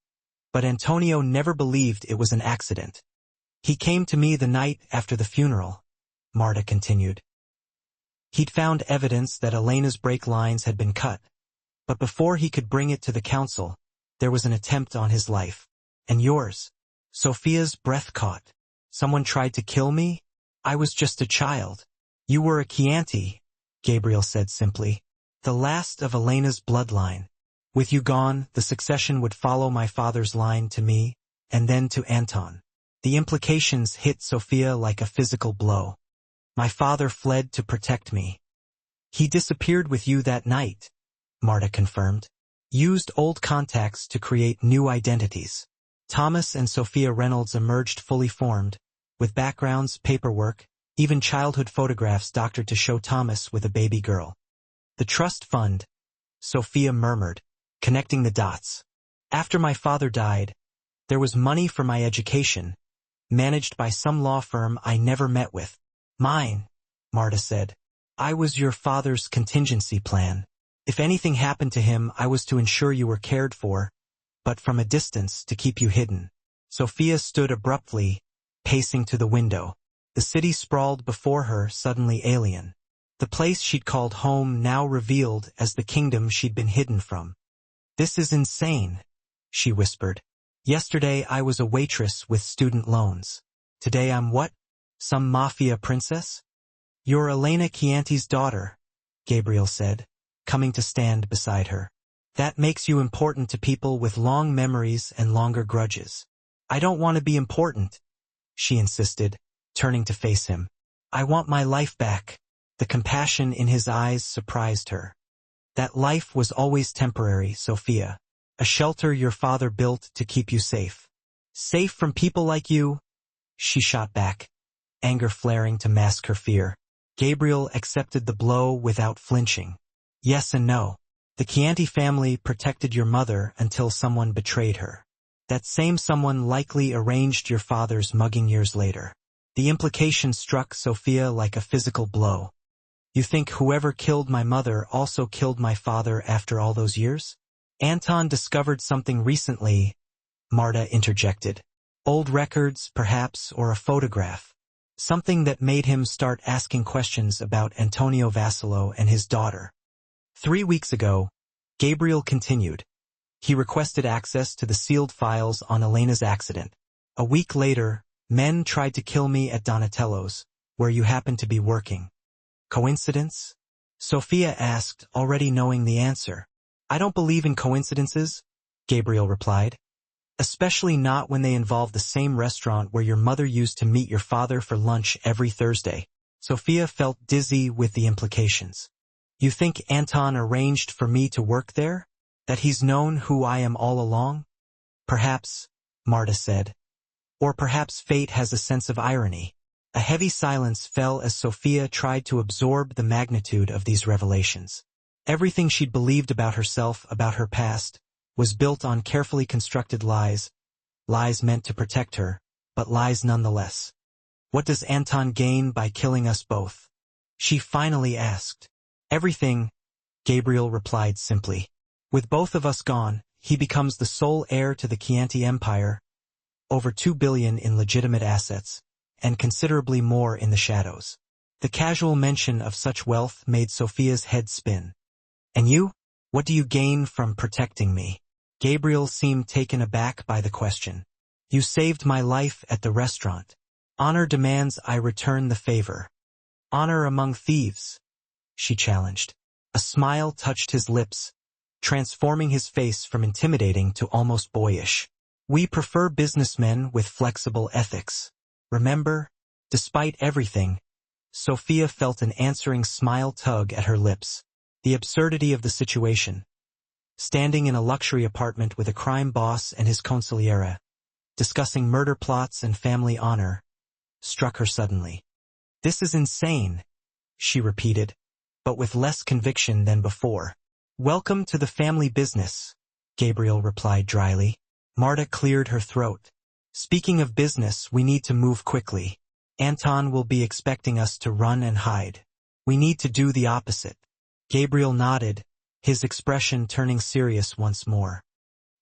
But Antonio never believed it was an accident. He came to me the night after the funeral, Marta continued. He'd found evidence that Elena's brake lines had been cut, but before he could bring it to the council, there was an attempt on his life. And yours? Sophia's breath caught. Someone tried to kill me? I was just a child. You were a Chianti, Gabriel said simply. The last of Elena's bloodline. With you gone, the succession would follow my father's line to me, and then to Anton. The implications hit Sophia like a physical blow. My father fled to protect me. He disappeared with you that night, Marta confirmed. Used old contacts to create new identities. Thomas and Sophia Reynolds emerged fully formed, with backgrounds, paperwork, even childhood photographs doctored to show Thomas with a baby girl. The trust fund, Sophia murmured, connecting the dots. After my father died, there was money for my education, managed by some law firm I never met with. Mine, Marta said. I was your father's contingency plan. If anything happened to him, I was to ensure you were cared for, but from a distance to keep you hidden. Sophia stood abruptly, pacing to the window. The city sprawled before her, suddenly alien. The place she'd called home now revealed as the kingdom she'd been hidden from. This is insane, she whispered. Yesterday I was a waitress with student loans. Today I'm what? Some mafia princess? You're Elena Chianti's daughter, Gabriel said, coming to stand beside her. That makes you important to people with long memories and longer grudges. I don't want to be important, she insisted, turning to face him. I want my life back. The compassion in his eyes surprised her. That life was always temporary, Sophia. A shelter your father built to keep you safe. Safe from people like you? She shot back, anger flaring to mask her fear. Gabriel accepted the blow without flinching. Yes and no. The Chianti family protected your mother until someone betrayed her. That same someone likely arranged your father's mugging years later. The implication struck Sophia like a physical blow. You think whoever killed my mother also killed my father after all those years? Anton discovered something recently, Marta interjected. Old records, perhaps, or a photograph. Something that made him start asking questions about Antonio Vassilo and his daughter. 3 weeks ago, Gabriel continued. He requested access to the sealed files on Elena's accident. A week later, men tried to kill me at Donatello's, where you happened to be working. Coincidence? Sophia asked, already knowing the answer. I don't believe in coincidences, Gabriel replied. Especially not when they involve the same restaurant where your mother used to meet your father for lunch every Thursday. Sophia felt dizzy with the implications. You think Anton arranged for me to work there? That he's known who I am all along? Perhaps, Marta said. Or perhaps fate has a sense of irony. A heavy silence fell as Sophia tried to absorb the magnitude of these revelations. Everything she'd believed about herself, about her past, was built on carefully constructed lies. Lies meant to protect her, but lies nonetheless. What does Anton gain by killing us both? She finally asked. Everything, Gabriel replied simply. With both of us gone, he becomes the sole heir to the Chianti Empire, over $2 billion in legitimate assets, and considerably more in the shadows. The casual mention of such wealth made Sophia's head spin. And you? What do you gain from protecting me? Gabriel seemed taken aback by the question. You saved my life at the restaurant. Honor demands I return the favor. Honor among thieves, she challenged. A smile touched his lips, transforming his face from intimidating to almost boyish. We prefer businessmen with flexible ethics. Remember? Despite everything, Sophia felt an answering smile tug at her lips. The absurdity of the situation. Standing in a luxury apartment with a crime boss and his consigliere, discussing murder plots and family honor, struck her suddenly. This is insane, she repeated, but with less conviction than before. Welcome to the family business, Gabriel replied dryly. Marta cleared her throat. Speaking of business, we need to move quickly. Anton will be expecting us to run and hide. We need to do the opposite. Gabriel nodded, his expression turning serious once more.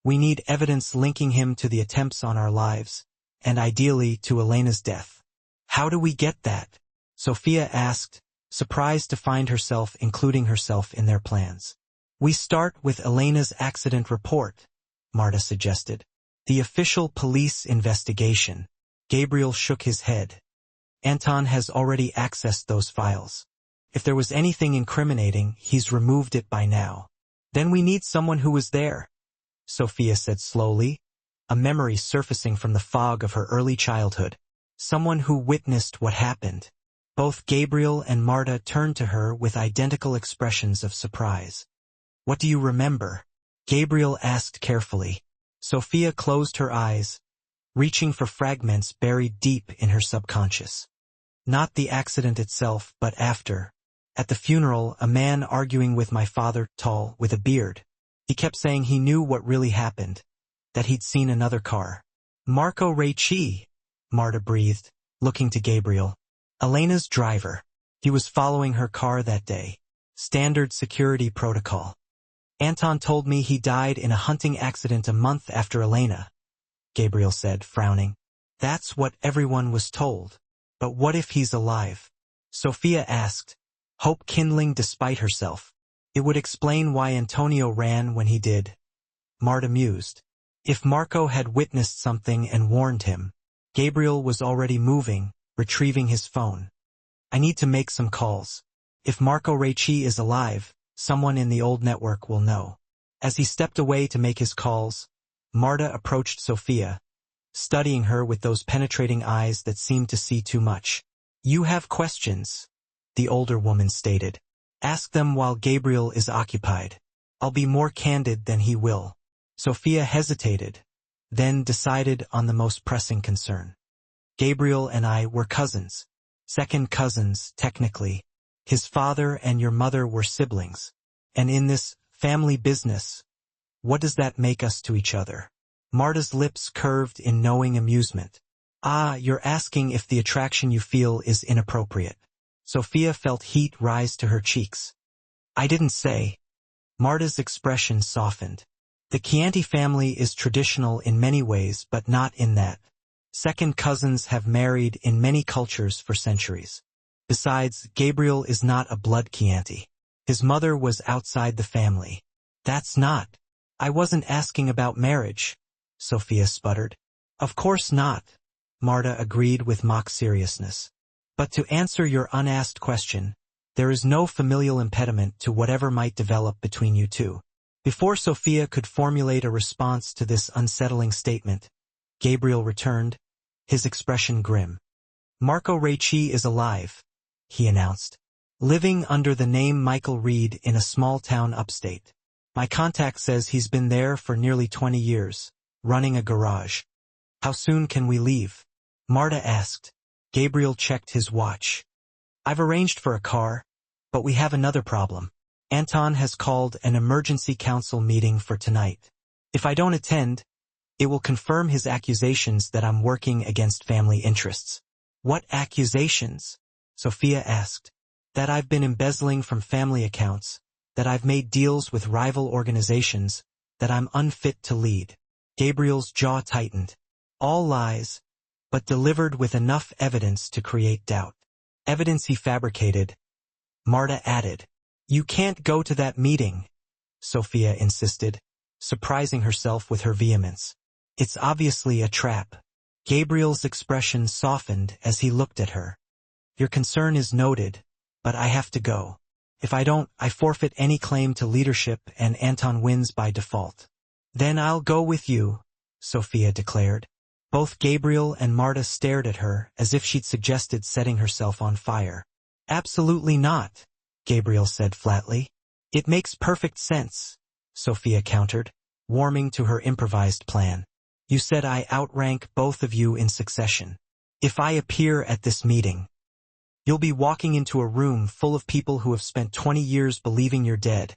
We need evidence linking him to the attempts on our lives, and ideally to Elena's death. How do we get that? Sophia asked, surprised to find herself including herself in their plans. We start with Elena's accident report, Marta suggested. The official police investigation. Gabriel shook his head. Anton has already accessed those files. If there was anything incriminating, he's removed it by now. Then we need someone who was there, Sophia said slowly, a memory surfacing from the fog of her early childhood. Someone who witnessed what happened. Both Gabriel and Marta turned to her with identical expressions of surprise. What do you remember? Gabriel asked carefully. Sophia closed her eyes, reaching for fragments buried deep in her subconscious. Not the accident itself, but after. At the funeral, a man arguing with my father, tall, with a beard. He kept saying he knew what really happened, that he'd seen another car. Marco Ricci, Marta breathed, looking to Gabriel. Elena's driver. He was following her car that day. Standard security protocol. Anton told me he died in a hunting accident a month after Elena, Gabriel said, frowning. That's what everyone was told. But what if he's alive? Sophia asked, hope kindling despite herself. It would explain why Antonio ran when he did. Marta mused. If Marco had witnessed something and warned him. Gabriel was already moving, retrieving his phone. I need to make some calls. If Marco Ricci is alive, someone in the old network will know. As he stepped away to make his calls, Marta approached Sophia, studying her with those penetrating eyes that seemed to see too much. You have questions, the older woman stated. Ask them while Gabriel is occupied. I'll be more candid than he will. Sophia hesitated, then decided on the most pressing concern. Gabriel and I were cousins. Second cousins, technically. His father and your mother were siblings. And in this family business, what does that make us to each other? Marta's lips curved in knowing amusement. Ah, you're asking if the attraction you feel is inappropriate. Sophia felt heat rise to her cheeks. I didn't say. Marta's expression softened. The Chianti family is traditional in many ways, but not in that. Second cousins have married in many cultures for centuries. Besides, Gabriel is not a blood Chianti. His mother was outside the family. That's not. I wasn't asking about marriage, Sophia sputtered. Of course not, Marta agreed with mock seriousness. But to answer your unasked question, there is no familial impediment to whatever might develop between you two. Before Sophia could formulate a response to this unsettling statement, Gabriel returned, his expression grim. Marco Ricci is alive, he announced, living under the name Michael Reed in a small town upstate. My contact says he's been there for nearly 20 years, running a garage. How soon can we leave? Marta asked. Gabriel checked his watch. I've arranged for a car, but we have another problem. Anton has called an emergency council meeting for tonight. If I don't attend, it will confirm his accusations that I'm working against family interests. What accusations? Sophia asked. That I've been embezzling from family accounts, that I've made deals with rival organizations, that I'm unfit to lead. Gabriel's jaw tightened. All lies, but delivered with enough evidence to create doubt. Evidence he fabricated. Marta added. You can't go to that meeting, Sophia insisted, surprising herself with her vehemence. It's obviously a trap. Gabriel's expression softened as he looked at her. Your concern is noted, but I have to go. If I don't, I forfeit any claim to leadership and Anton wins by default. Then I'll go with you, Sophia declared. Both Gabriel and Marta stared at her as if she'd suggested setting herself on fire. Absolutely not, Gabriel said flatly. It makes perfect sense, Sophia countered, warming to her improvised plan. You said I outrank both of you in succession. If I appear at this meeting, you'll be walking into a room full of people who have spent 20 years believing you're dead,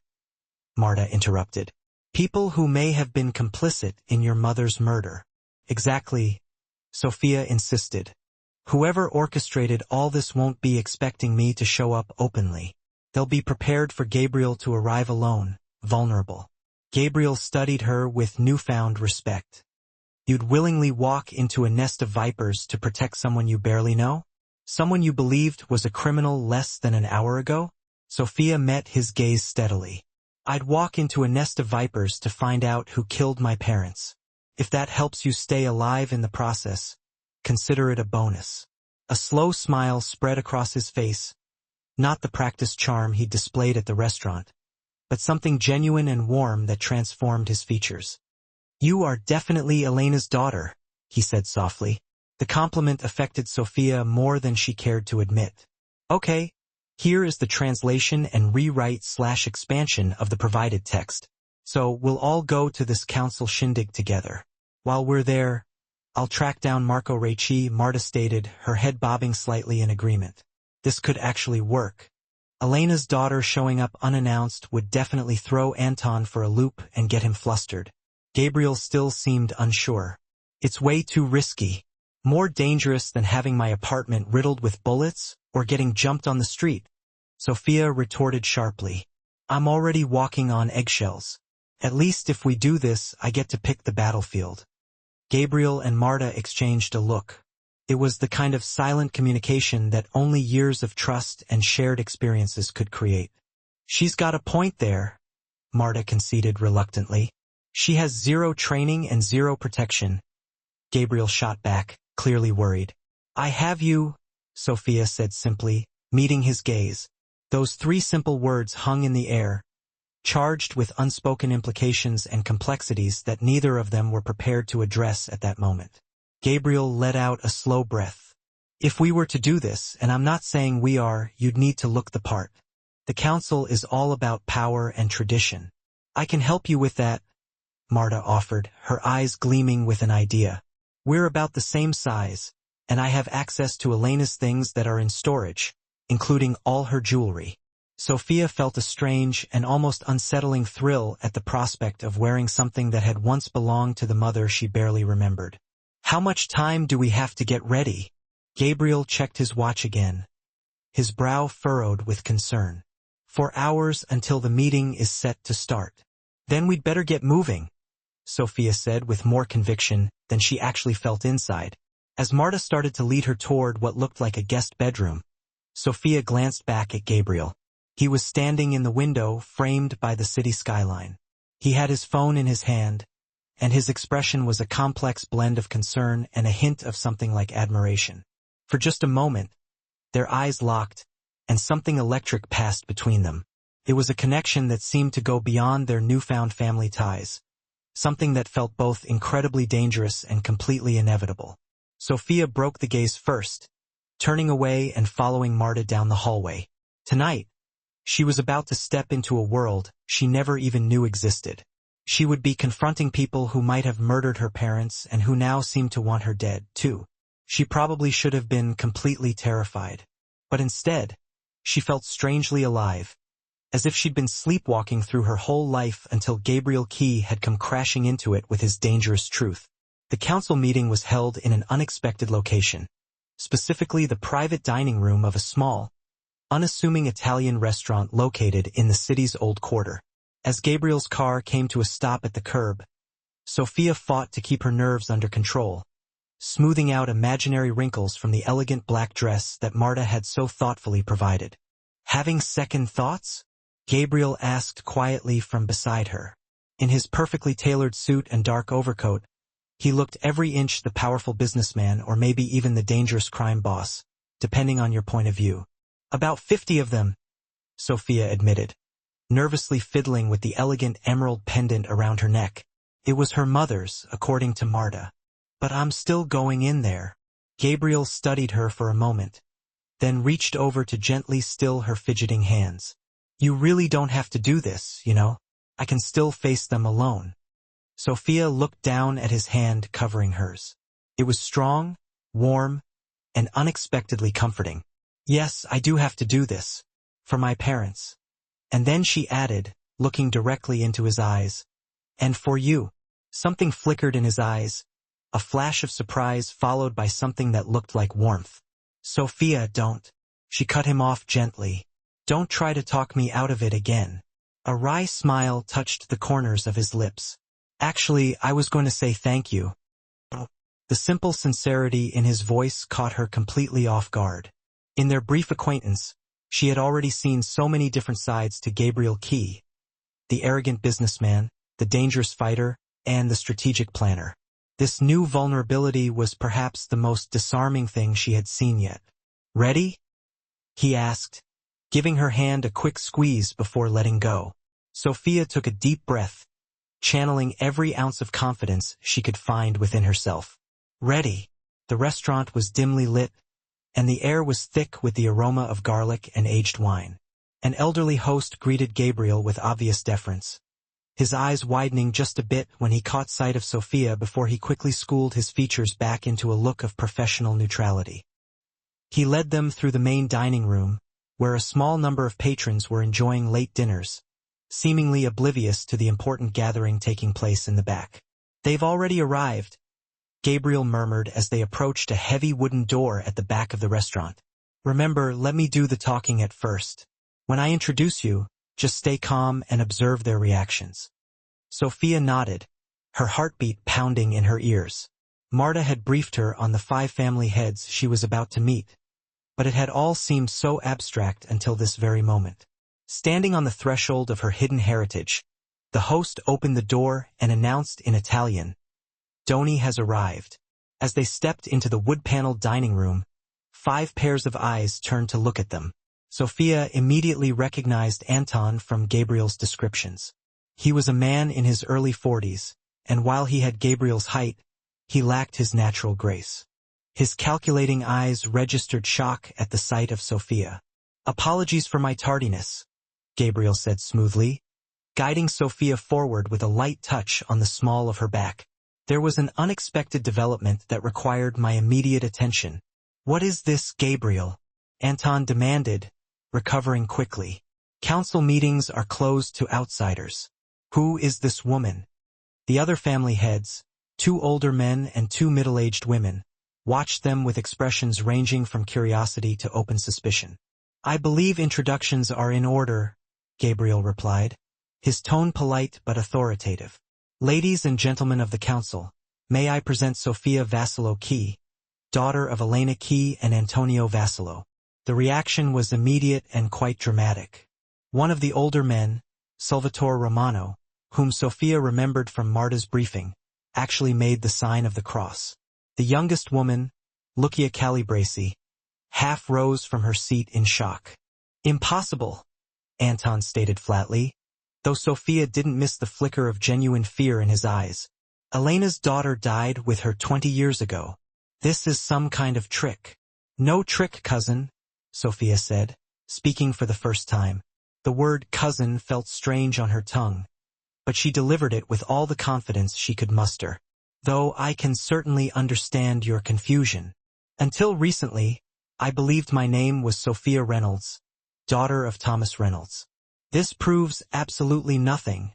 Marta interrupted. People who may have been complicit in your mother's murder. Exactly, Sophia insisted. Whoever orchestrated all this won't be expecting me to show up openly. They'll be prepared for Gabriel to arrive alone, vulnerable. Gabriel studied her with newfound respect. You'd willingly walk into a nest of vipers to protect someone you barely know? Someone you believed was a criminal less than an hour ago? Sophia met his gaze steadily. I'd walk into a nest of vipers to find out who killed my parents. If that helps you stay alive in the process, consider it a bonus. A slow smile spread across his face, not the practiced charm he'd displayed at the restaurant, but something genuine and warm that transformed his features. You are definitely Elena's daughter, he said softly. The compliment affected Sophia more than she cared to admit. Okay, here is the translation and rewrite/expansion of the provided text. So we'll all go to this council shindig together. While we're there, I'll track down Marco Ricci, Marta stated, her head bobbing slightly in agreement. This could actually work. Elena's daughter showing up unannounced would definitely throw Anton for a loop and get him flustered. Gabriel still seemed unsure. It's way too risky, More dangerous than having my apartment riddled with bullets or getting jumped on the street, Sophia retorted sharply. I'm already walking on eggshells. At least if we do this, I get to pick the battlefield. Gabriel and Marta exchanged a look. It was the kind of silent communication that only years of trust and shared experiences could create. She's got a point there, Marta conceded reluctantly. She has zero training and zero protection. Gabriel shot back, clearly worried. I have you, Sophia said simply, meeting his gaze. Those three simple words hung in the air, charged with unspoken implications and complexities that neither of them were prepared to address at that moment. Gabriel let out a slow breath. If we were to do this, and I'm not saying we are, you'd need to look the part. The council is all about power and tradition. I can help you with that, Marta offered, her eyes gleaming with an idea. We're about the same size, and I have access to Elena's things that are in storage, including all her jewelry. Sophia felt a strange and almost unsettling thrill at the prospect of wearing something that had once belonged to the mother she barely remembered. How much time do we have to get ready? Gabriel checked his watch again, his brow furrowed with concern. 4 hours until the meeting is set to start. Then we'd better get moving, Sophia said with more conviction than she actually felt inside. As Marta started to lead her toward what looked like a guest bedroom, Sophia glanced back at Gabriel. He was standing in the window framed by the city skyline. He had his phone in his hand, and his expression was a complex blend of concern and a hint of something like admiration. For just a moment, their eyes locked, and something electric passed between them. It was a connection that seemed to go beyond their newfound family ties, something that felt both incredibly dangerous and completely inevitable. Sophia broke the gaze first, turning away and following Marta down the hallway. Tonight, she was about to step into a world she never even knew existed. She would be confronting people who might have murdered her parents and who now seemed to want her dead, too. She probably should have been completely terrified. But instead, she felt strangely alive, as if she'd been sleepwalking through her whole life until Gabriel Key had come crashing into it with his dangerous truth. The council meeting was held in an unexpected location, specifically the private dining room of a small, unassuming Italian restaurant located in the city's old quarter. As Gabriel's car came to a stop at the curb, Sophia fought to keep her nerves under control, smoothing out imaginary wrinkles from the elegant black dress that Marta had so thoughtfully provided. Having second thoughts? Gabriel asked quietly from beside her. In his perfectly tailored suit and dark overcoat, he looked every inch the powerful businessman or maybe even the dangerous crime boss, depending on your point of view. About 50 of them, Sophia admitted, nervously fiddling with the elegant emerald pendant around her neck. It was her mother's, according to Marta. But I'm still going in there. Gabriel studied her for a moment, then reached over to gently still her fidgeting hands. You really don't have to do this, you know. I can still face them alone. Sophia looked down at his hand covering hers. It was strong, warm, and unexpectedly comforting. Yes, I do have to do this. For my parents. And then she added, looking directly into his eyes. And for you. Something flickered in his eyes, a flash of surprise followed by something that looked like warmth. Sophia, don't. She cut him off gently. Don't try to talk me out of it again. A wry smile touched the corners of his lips. Actually, I was going to say thank you. The simple sincerity in his voice caught her completely off guard. In their brief acquaintance, she had already seen so many different sides to Gabriel Key, the arrogant businessman, the dangerous fighter, and the strategic planner. This new vulnerability was perhaps the most disarming thing she had seen yet. Ready? He asked, giving her hand a quick squeeze before letting go. Sophia took a deep breath, channeling every ounce of confidence she could find within herself. Ready. The restaurant was dimly lit, and the air was thick with the aroma of garlic and aged wine. An elderly host greeted Gabriel with obvious deference, his eyes widening just a bit when he caught sight of Sophia before he quickly schooled his features back into a look of professional neutrality. He led them through the main dining room, where a small number of patrons were enjoying late dinners, seemingly oblivious to the important gathering taking place in the back. They've already arrived, Gabriel murmured as they approached a heavy wooden door at the back of the restaurant. Remember, let me do the talking at first. When I introduce you, just stay calm and observe their reactions. Sophia nodded, her heartbeat pounding in her ears. Marta had briefed her on the 5 family heads she was about to meet, but it had all seemed so abstract until this very moment. Standing on the threshold of her hidden heritage, the host opened the door and announced in Italian, "Doni has arrived." As they stepped into the wood-paneled dining room, 5 pairs of eyes turned to look at them. Sophia immediately recognized Anton from Gabriel's descriptions. He was a man in his early 40s, and while he had Gabriel's height, he lacked his natural grace. His calculating eyes registered shock at the sight of Sophia. "Apologies for my tardiness," Gabriel said smoothly, guiding Sophia forward with a light touch on the small of her back. "There was an unexpected development that required my immediate attention." "What is this, Gabriel?" Anton demanded, recovering quickly. "Council meetings are closed to outsiders." "Who is this woman?" The other family heads, 2 older men and 2 middle-aged women, watched them with expressions ranging from curiosity to open suspicion. "I believe introductions are in order," Gabriel replied, his tone polite but authoritative. "Ladies and gentlemen of the council, may I present Sophia Vassilo Key, daughter of Elena Key and Antonio Vassilo." The reaction was immediate and quite dramatic. One of the older men, Salvatore Romano, whom Sophia remembered from Marta's briefing, actually made the sign of the cross. The youngest woman, Lucia Calabresi, half rose from her seat in shock. "Impossible," Anton stated flatly, though Sophia didn't miss the flicker of genuine fear in his eyes. "Elena's daughter died with her 20 years ago. This is some kind of trick." "No trick, cousin," Sophia said, speaking for the first time. The word cousin felt strange on her tongue, but she delivered it with all the confidence she could muster. "Though I can certainly understand your confusion. Until recently, I believed my name was Sophia Reynolds, daughter of Thomas Reynolds." "This proves absolutely nothing,"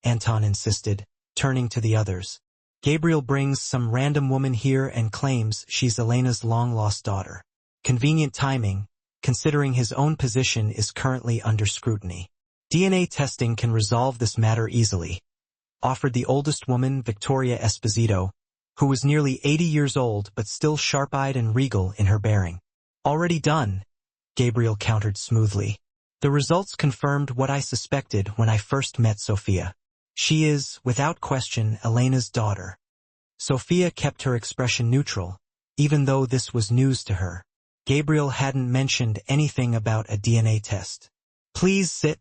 Anton insisted, turning to the others. "Gabriel brings some random woman here and claims she's Elena's long-lost daughter. Convenient timing, considering his own position is currently under scrutiny. DNA testing can resolve this matter easily," offered the oldest woman, Victoria Esposito, who was nearly 80 years old but still sharp-eyed and regal in her bearing. "Already done," Gabriel countered smoothly. "The results confirmed what I suspected when I first met Sophia. She is, without question, Elena's daughter." Sophia kept her expression neutral, even though this was news to her. Gabriel hadn't mentioned anything about a DNA test. "Please sit."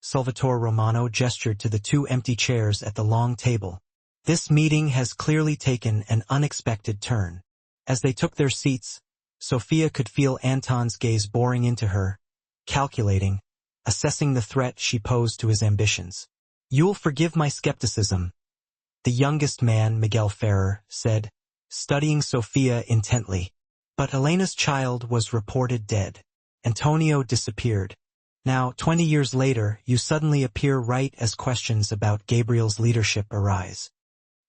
Salvatore Romano gestured to the 2 empty chairs at the long table. "This meeting has clearly taken an unexpected turn." As they took their seats, Sophia could feel Anton's gaze boring into her, calculating, assessing the threat she posed to his ambitions. "You'll forgive my skepticism," the youngest man, Miguel Ferrer, said, studying Sophia intently. "But Elena's child was reported dead. Antonio disappeared. Now, 20 years later, you suddenly appear right as questions about Gabriel's leadership arise."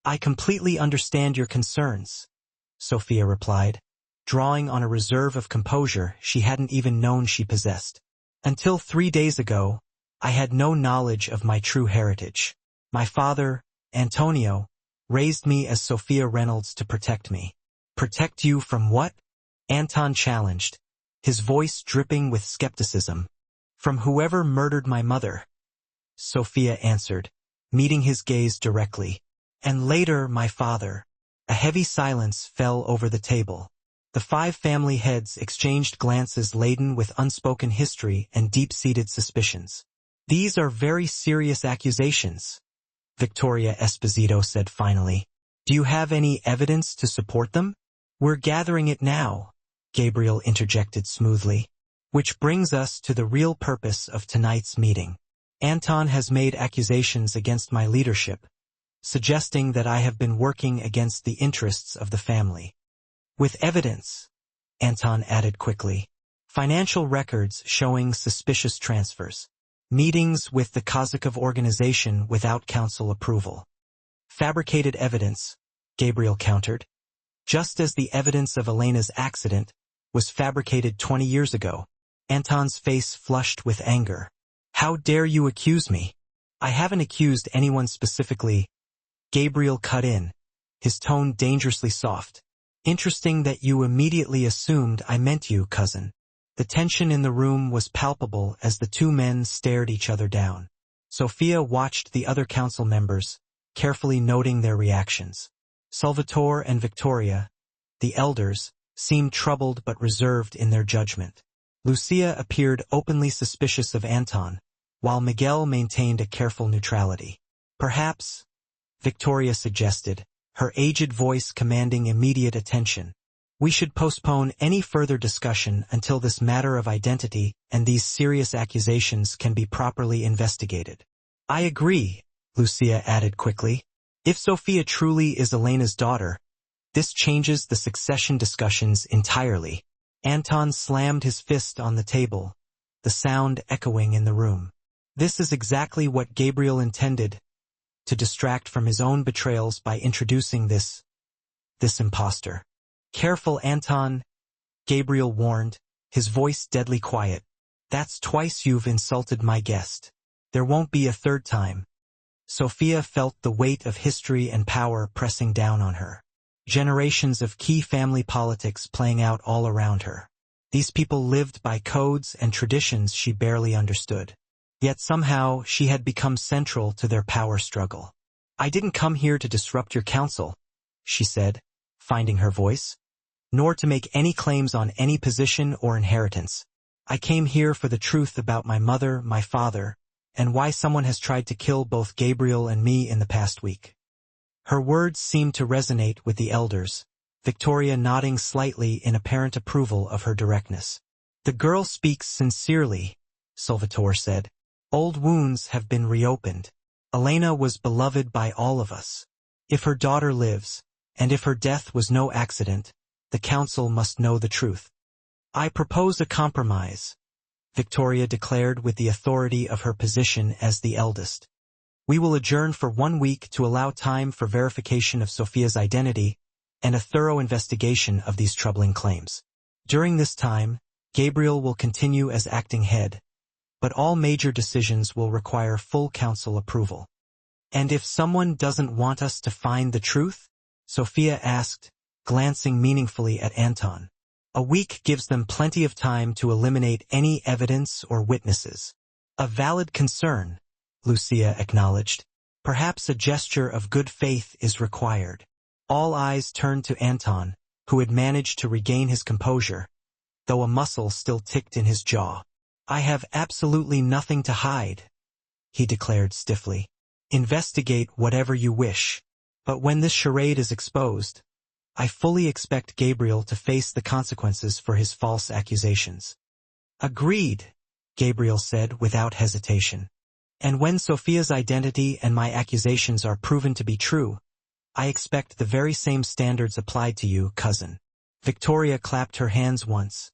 "I completely understand your concerns," Sophia replied, drawing on a reserve of composure she hadn't even known she possessed. "Until 3 days ago, I had no knowledge of my true heritage. My father, Antonio, raised me as Sophia Reynolds to protect me." "Protect you from what?" Anton challenged, his voice dripping with skepticism. "From whoever murdered my mother," Sophia answered, meeting his gaze directly. "And later my father." A heavy silence fell over the table. The 5 family heads exchanged glances laden with unspoken history and deep-seated suspicions. "These are very serious accusations," Victoria Esposito said finally. "Do you have any evidence to support them?" "We're gathering it now," Gabriel interjected smoothly. "Which brings us to the real purpose of tonight's meeting. Anton has made accusations against my leadership, suggesting that I have been working against the interests of the family." "With evidence," Anton added quickly. "Financial records showing suspicious transfers. Meetings with the Kozakov organization without council approval." "Fabricated evidence," Gabriel countered, just as the evidence of Elena's accident was fabricated 20 years ago. Anton's face flushed with anger. How dare you accuse me? I haven't accused anyone specifically. Gabriel cut in, his tone dangerously soft. Interesting that you immediately assumed I meant you, cousin. The tension in the room was palpable as the two men stared each other down. Sophia watched the other council members, carefully noting their reactions. Salvatore and Victoria, the elders, seemed troubled but reserved in their judgment. Lucia appeared openly suspicious of Anton, while Miguel maintained a careful neutrality. Perhaps, Victoria suggested, her aged voice commanding immediate attention, we should postpone any further discussion until this matter of identity and these serious accusations can be properly investigated. I agree, Lucia added quickly. If Sophia truly is Elena's daughter, this changes the succession discussions entirely. Anton slammed his fist on the table, the sound echoing in the room. This is exactly what Gabriel intended, to distract from his own betrayals by introducing this imposter. Careful, Anton, Gabriel warned, his voice deadly quiet. That's twice you've insulted my guest. There won't be a third time. Sophia felt the weight of history and power pressing down on her. Generations of key family politics playing out all around her. These people lived by codes and traditions she barely understood. Yet somehow she had become central to their power struggle. I didn't come here to disrupt your council, she said, finding her voice, nor to make any claims on any position or inheritance. I came here for the truth about my mother, my father, and why someone has tried to kill both Gabriel and me in the past week. Her words seemed to resonate with the elders, Victoria nodding slightly in apparent approval of her directness. The girl speaks sincerely, Salvatore said. Old wounds have been reopened. Elena was beloved by all of us. If her daughter lives, and if her death was no accident, the council must know the truth. I propose a compromise, Victoria declared with the authority of her position as the eldest. We will adjourn for 1 week to allow time for verification of Sophia's identity and a thorough investigation of these troubling claims. During this time, Gabriel will continue as acting head, but all major decisions will require full council approval. And if someone doesn't want us to find the truth? Sophia asked, glancing meaningfully at Anton. A week gives them plenty of time to eliminate any evidence or witnesses. A valid concern, Lucia acknowledged. Perhaps a gesture of good faith is required. All eyes turned to Anton, who had managed to regain his composure, though a muscle still ticked in his jaw. I have absolutely nothing to hide, he declared stiffly. Investigate whatever you wish. But when this charade is exposed, I fully expect Gabriel to face the consequences for his false accusations. Agreed, Gabriel said without hesitation. And when Sophia's identity and my accusations are proven to be true, I expect the very same standards applied to you, cousin. Victoria clapped her hands once,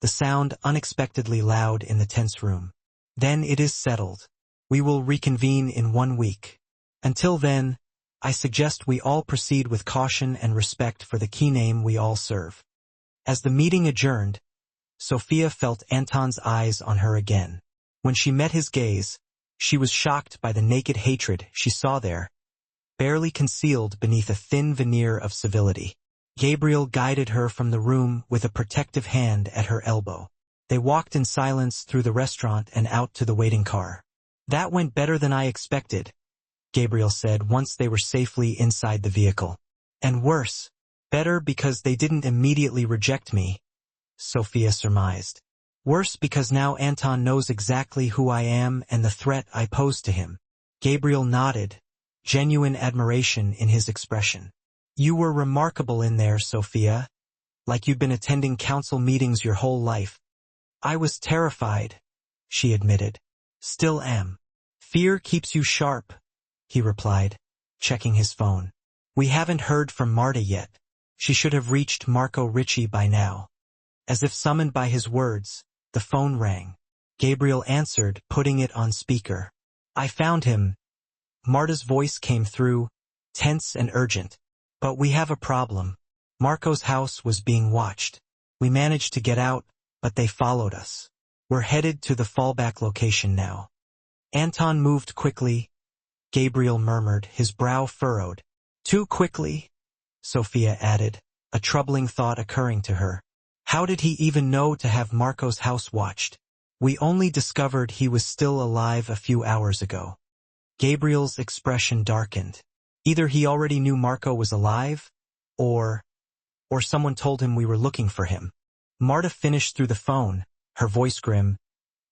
the sound unexpectedly loud in the tense room. Then it is settled. We will reconvene in 1 week. Until then, I suggest we all proceed with caution and respect for the key name we all serve. As the meeting adjourned, Sophia felt Anton's eyes on her again. When she met his gaze, she was shocked by the naked hatred she saw there, barely concealed beneath a thin veneer of civility. Gabriel guided her from the room with a protective hand at her elbow. They walked in silence through the restaurant and out to the waiting car. That went better than I expected, Gabriel said once they were safely inside the vehicle. And worse, better because they didn't immediately reject me, Sophia surmised. Worse because now Anton knows exactly who I am and the threat I pose to him. Gabriel nodded, genuine admiration in his expression. You were remarkable in there, Sophia, like you'd been attending council meetings your whole life. I was terrified, she admitted. Still am. Fear keeps you sharp, he replied, checking his phone. We haven't heard from Marta yet. She should have reached Marco Ricci by now. As if summoned by his words, the phone rang. Gabriel answered, putting it on speaker. I found him. Marta's voice came through, tense and urgent. But we have a problem. Marco's house was being watched. We managed to get out, but they followed us. We're headed to the fallback location now. Anton moved quickly, Gabriel murmured, his brow furrowed. Too quickly, Sophia added, a troubling thought occurring to her. How did he even know to have Marco's house watched? We only discovered he was still alive a few hours ago. Gabriel's expression darkened. Either he already knew Marco was alive, or someone told him we were looking for him. Marta finished through the phone, her voice grim.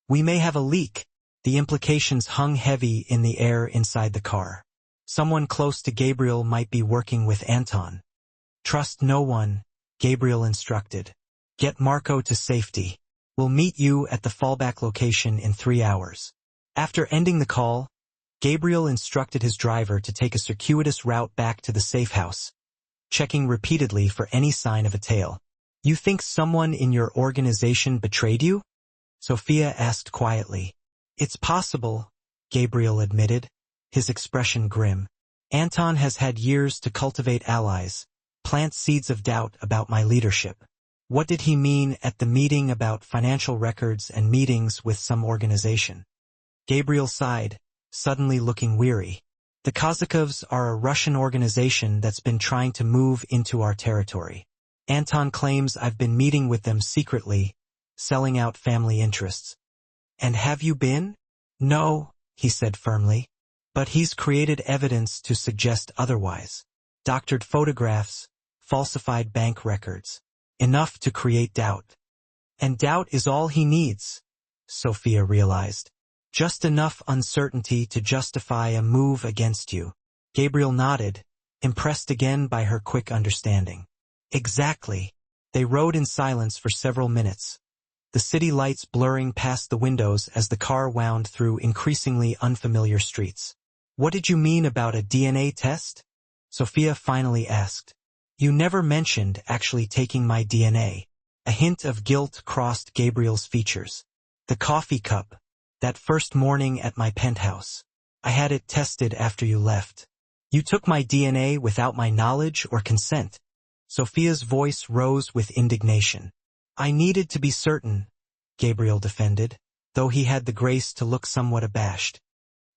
We may have a leak. The implications hung heavy in the air inside the car. Someone close to Gabriel might be working with Anton. Trust no one, Gabriel instructed. Get Marco to safety. We'll meet you at the fallback location in 3 hours. After ending the call, Gabriel instructed his driver to take a circuitous route back to the safe house, checking repeatedly for any sign of a tail. You think someone in your organization betrayed you? Sophia asked quietly. It's possible, Gabriel admitted, his expression grim. Anton has had years to cultivate allies, plant seeds of doubt about my leadership. What did he mean at the meeting about financial records and meetings with some organization? Gabriel sighed, suddenly looking weary. The Kozakovs are a Russian organization that's been trying to move into our territory. Anton claims I've been meeting with them secretly, selling out family interests. And have you been? No, he said firmly. But he's created evidence to suggest otherwise. Doctored photographs, falsified bank records. Enough to create doubt. And doubt is all he needs, Sophia realized. Just enough uncertainty to justify a move against you. Gabriel nodded, impressed again by her quick understanding. Exactly. They rode in silence for several minutes, the city lights blurring past the windows as the car wound through increasingly unfamiliar streets. What did you mean about a DNA test? Sophia finally asked. You never mentioned actually taking my DNA. A hint of guilt crossed Gabriel's features. The coffee cup, that first morning at my penthouse. I had it tested after you left. You took my DNA without my knowledge or consent. Sophia's voice rose with indignation. I needed to be certain, Gabriel defended, though he had the grace to look somewhat abashed.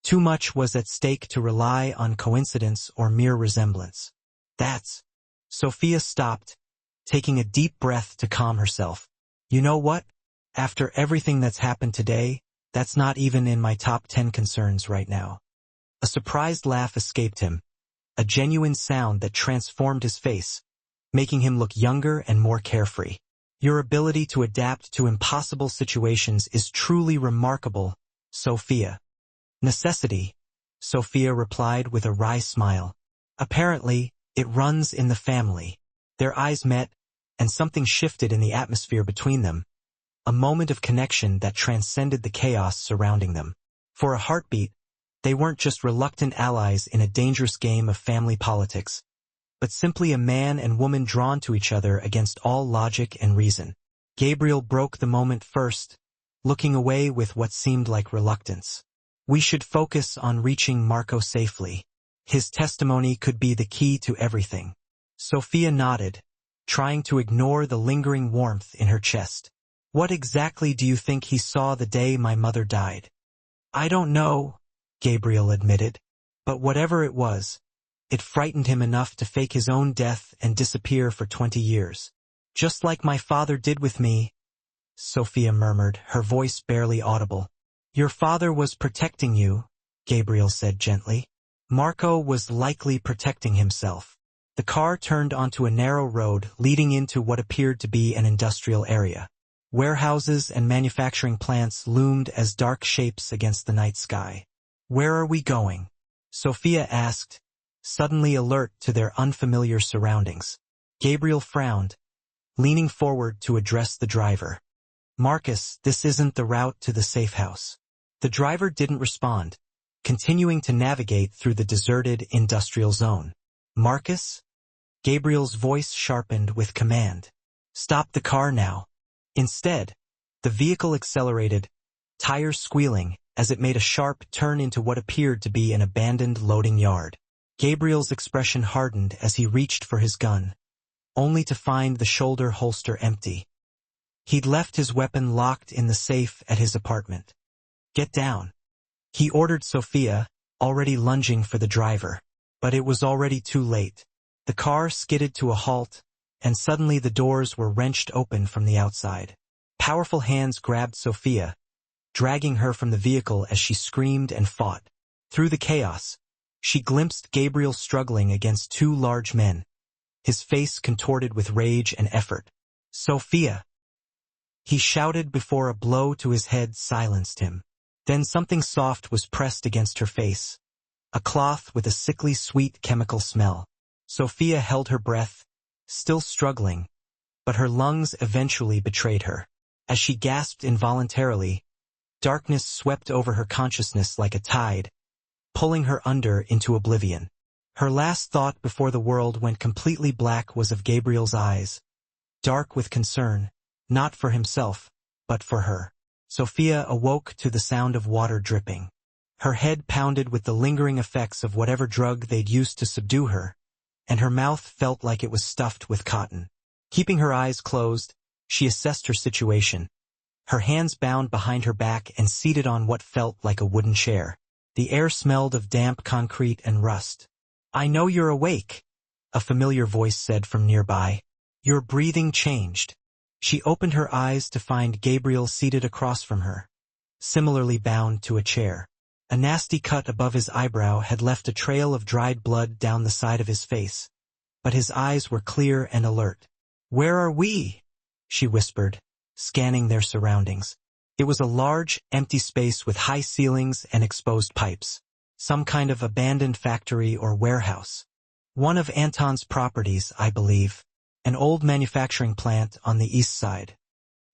Too much was at stake to rely on coincidence or mere resemblance. That's... Sophia stopped, taking a deep breath to calm herself. You know what? After everything that's happened today, that's not even in my top 10 concerns right now. A surprised laugh escaped him, a genuine sound that transformed his face, making him look younger and more carefree. Your ability to adapt to impossible situations is truly remarkable, Sophia. Necessity, Sophia replied with a wry smile. Apparently, it runs in the family. Their eyes met, and something shifted in the atmosphere between them. A moment of connection that transcended the chaos surrounding them. For a heartbeat, they weren't just reluctant allies in a dangerous game of family politics, but simply a man and woman drawn to each other against all logic and reason. Gabriel broke the moment first, looking away with what seemed like reluctance. We should focus on reaching Marco safely. His testimony could be the key to everything. Sophia nodded, trying to ignore the lingering warmth in her chest. What exactly do you think he saw the day my mother died? I don't know, Gabriel admitted, but whatever it was, it frightened him enough to fake his own death and disappear for 20 years. Just like my father did with me, Sophia murmured, her voice barely audible. Your father was protecting you, Gabriel said gently. Marco was likely protecting himself. The car turned onto a narrow road leading into what appeared to be an industrial area. Warehouses and manufacturing plants loomed as dark shapes against the night sky. Where are we going? Sophia asked, suddenly alert to their unfamiliar surroundings. Gabriel frowned, leaning forward to address the driver. Marcus, this isn't the route to the safe house. The driver didn't respond, continuing to navigate through the deserted industrial zone. Marcus? Gabriel's voice sharpened with command. Stop the car now. Instead, the vehicle accelerated, tires squealing, as it made a sharp turn into what appeared to be an abandoned loading yard. Gabriel's expression hardened as he reached for his gun. only to find the shoulder holster empty. He'd left his weapon locked in the safe at his apartment. "Get down," he ordered Sophia, already lunging for the driver. But it was already too late. The car skidded to a halt, and suddenly the doors were wrenched open from the outside. Powerful hands grabbed Sophia, dragging her from the vehicle as she screamed and fought. Through the chaos, she glimpsed Gabriel struggling against two large men, his face contorted with rage and effort. "Sophia!" he shouted before a blow to his head silenced him. Then something soft was pressed against her face, a cloth with a sickly sweet chemical smell. Sophia held her breath, still struggling, but her lungs eventually betrayed her. As she gasped involuntarily, darkness swept over her consciousness like a tide, pulling her under into oblivion. Her last thought before the world went completely black was of Gabriel's eyes, dark with concern, not for himself, but for her. Sophia awoke to the sound of water dripping. Her head pounded with the lingering effects of whatever drug they'd used to subdue her, and her mouth felt like it was stuffed with cotton. Keeping her eyes closed, she assessed her situation, her hands bound behind her back and seated on what felt like a wooden chair. The air smelled of damp concrete and rust. "I know you're awake," a familiar voice said from nearby. Your breathing changed. She opened her eyes to find Gabriel seated across from her, similarly bound to a chair. A nasty cut above his eyebrow had left a trail of dried blood down the side of his face, but his eyes were clear and alert. "Where are we?" she whispered, scanning their surroundings. It was a large, empty space with high ceilings and exposed pipes, some kind of abandoned factory or warehouse. One of Anton's properties, I believe. An old manufacturing plant on the east side.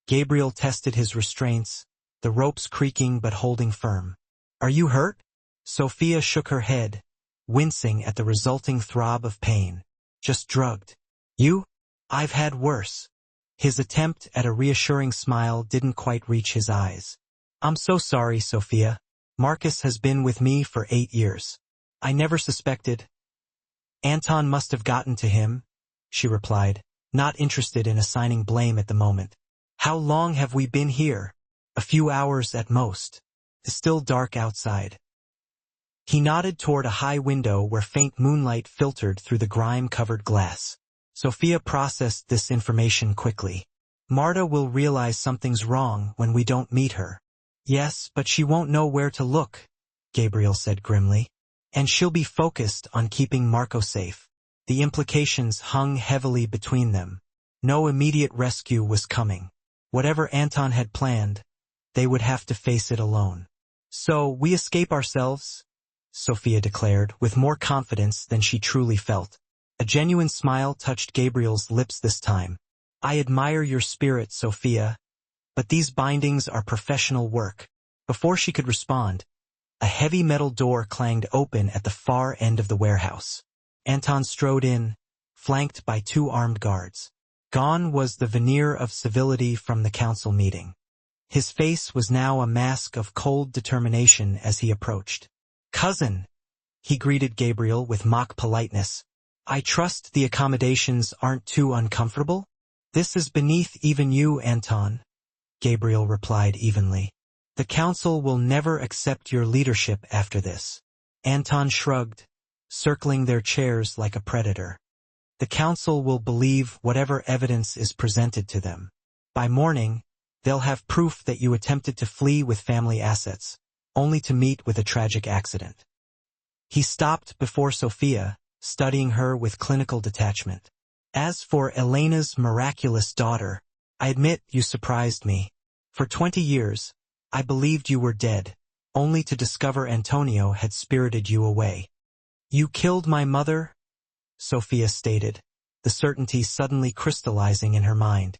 Gabriel tested his restraints, the ropes creaking but holding firm. "Are you hurt?" Sophia shook her head, wincing at the resulting throb of pain. "Just drugged." "You? I've had worse." His attempt at a reassuring smile didn't quite reach his eyes. "I'm so sorry, Sophia. Marcus has been with me for 8 years. I never suspected." "Anton must have gotten to him," she replied, not interested in assigning blame at the moment. "How long have we been here?" "A few hours at most. It's still dark outside." He nodded toward a high window where faint moonlight filtered through the grime-covered glass. Sophia processed this information quickly. "Marta will realize something's wrong when we don't meet her." "Yes, but she won't know where to look," Gabriel said grimly. "And she'll be focused on keeping Marco safe." The implications hung heavily between them. No immediate rescue was coming. Whatever Anton had planned, they would have to face it alone. "So we escape ourselves," Sophia declared, with more confidence than she truly felt. A genuine smile touched Gabriel's lips this time. "I admire your spirit, Sophia, but these bindings are professional work." Before she could respond, a heavy metal door clanged open at the far end of the warehouse. Anton strode in, flanked by 2 armed guards. Gone was the veneer of civility from the council meeting. His face was now a mask of cold determination as he approached. "Cousin," he greeted Gabriel with mock politeness. "I trust the accommodations aren't too uncomfortable?" "This is beneath even you, Anton," Gabriel replied evenly. "The council will never accept your leadership after this." Anton shrugged, circling their chairs like a predator. "The council will believe whatever evidence is presented to them. By morning, they'll have proof that you attempted to flee with family assets, only to meet with a tragic accident." He stopped before Sophia, studying her with clinical detachment. "As for Elena's miraculous daughter, I admit you surprised me. For 20 years, I believed you were dead, only to discover Antonio had spirited you away." "You killed my mother?" Sophia stated, the certainty suddenly crystallizing in her mind.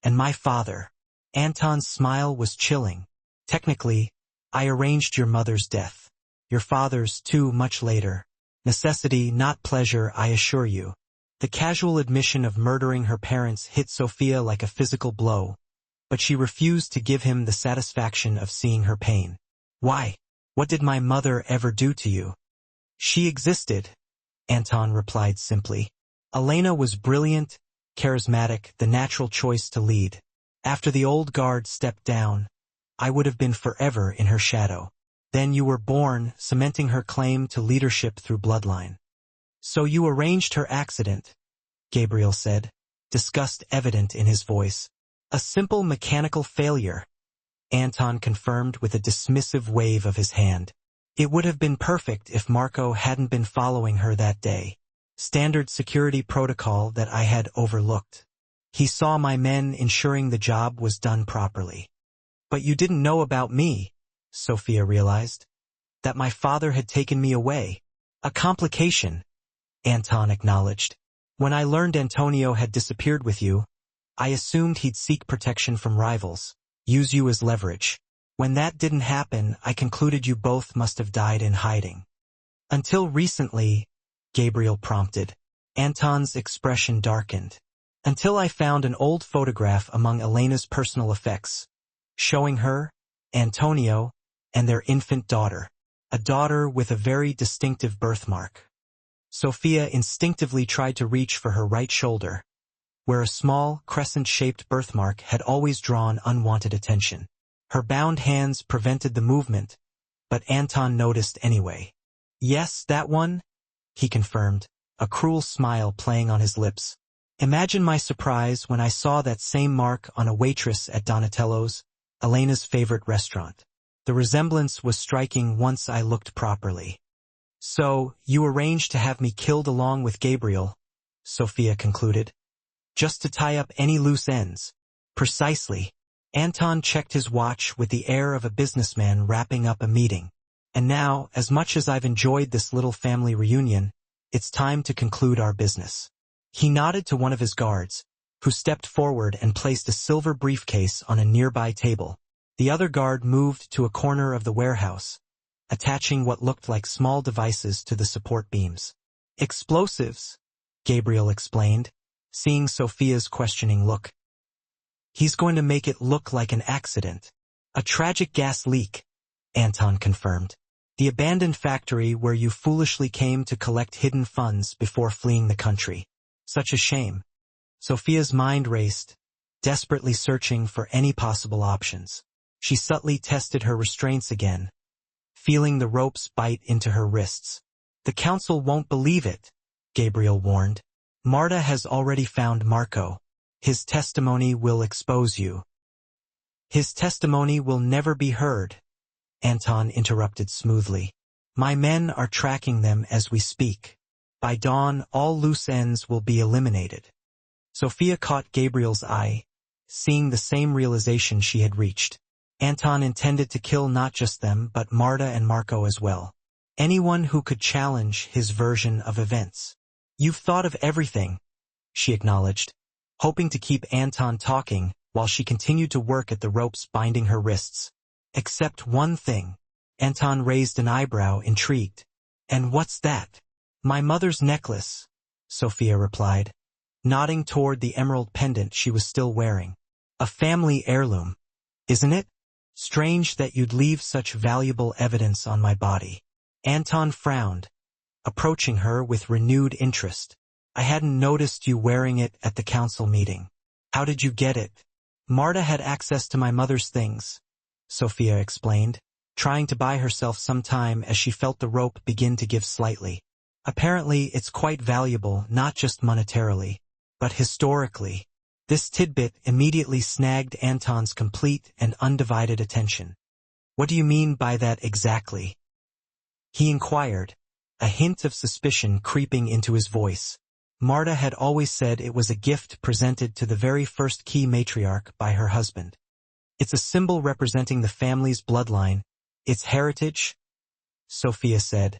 "And my father." Anton's smile was chilling. "Technically, I arranged your mother's death. Your father's too much later. Necessity, not pleasure, I assure you." The casual admission of murdering her parents hit Sophia like a physical blow, but she refused to give him the satisfaction of seeing her pain. "Why? What did my mother ever do to you?" "She existed," Anton replied simply. "Elena was brilliant, charismatic, the natural choice to lead. After the old guard stepped down, I would have been forever in her shadow. Then you were born, cementing her claim to leadership through bloodline. So you arranged her accident, Gabriel said, disgust evident in his voice. A simple mechanical failure, Anton confirmed with a dismissive wave of his hand. It would have been perfect if Marco hadn't been following her that day. Standard security protocol that I had overlooked. He saw my men ensuring the job was done properly. But you didn't know about me, Sophia realized. That my father had taken me away. A complication, Anton acknowledged. When I learned Antonio had disappeared with you, I assumed he'd seek protection from rivals, use you as leverage. When that didn't happen, I concluded you both must have died in hiding. Until recently, Gabriel prompted. Anton's expression darkened. Until I found an old photograph among Elena's personal effects, showing her, Antonio, and their infant daughter. A daughter with a very distinctive birthmark. Sophia instinctively tried to reach for her right shoulder, where a small, crescent-shaped birthmark had always drawn unwanted attention. Her bound hands prevented the movement, but Anton noticed anyway. Yes, that one, he confirmed, a cruel smile playing on his lips. Imagine my surprise when I saw that same mark on a waitress at Donatello's, Elena's favorite restaurant. The resemblance was striking once I looked properly. So, you arranged to have me killed along with Gabriel, Sophia concluded. Just to tie up any loose ends. Precisely. Anton checked his watch with the air of a businessman wrapping up a meeting. And now, as much as I've enjoyed this little family reunion, it's time to conclude our business. He nodded to one of his guards, who stepped forward and placed a silver briefcase on a nearby table. The other guard moved to a corner of the warehouse, attaching what looked like small devices to the support beams. Explosives, Gabriel explained, seeing Sophia's questioning look. He's going to make it look like an accident. A tragic gas leak, Anton confirmed. The abandoned factory where you foolishly came to collect hidden funds before fleeing the country. Such a shame. Sophia's mind raced, desperately searching for any possible options. She subtly tested her restraints again, feeling the ropes bite into her wrists. The council won't believe it, Gabriel warned. Marta has already found Marco. His testimony will expose you. His testimony will never be heard, Anton interrupted smoothly. My men are tracking them as we speak. By dawn, all loose ends will be eliminated. Sophia caught Gabriel's eye, seeing the same realization she had reached. Anton intended to kill not just them but Marta and Marco as well. Anyone who could challenge his version of events. You've thought of everything, she acknowledged, hoping to keep Anton talking while she continued to work at the ropes binding her wrists. Except one thing. Anton raised an eyebrow, intrigued. And what's that? My mother's necklace, Sophia replied, nodding toward the emerald pendant she was still wearing. A family heirloom, isn't it? Strange that you'd leave such valuable evidence on my body. Anton frowned, approaching her with renewed interest. I hadn't noticed you wearing it at the council meeting. How did you get it? Marta had access to my mother's things, Sophia explained, trying to buy herself some time as she felt the rope begin to give slightly. Apparently, it's quite valuable, not just monetarily, but historically. This tidbit immediately snagged Anton's complete and undivided attention. What do you mean by that exactly? He inquired, a hint of suspicion creeping into his voice. Marta had always said it was a gift presented to the very first key matriarch by her husband. It's a symbol representing the family's bloodline, its heritage, Sophia said,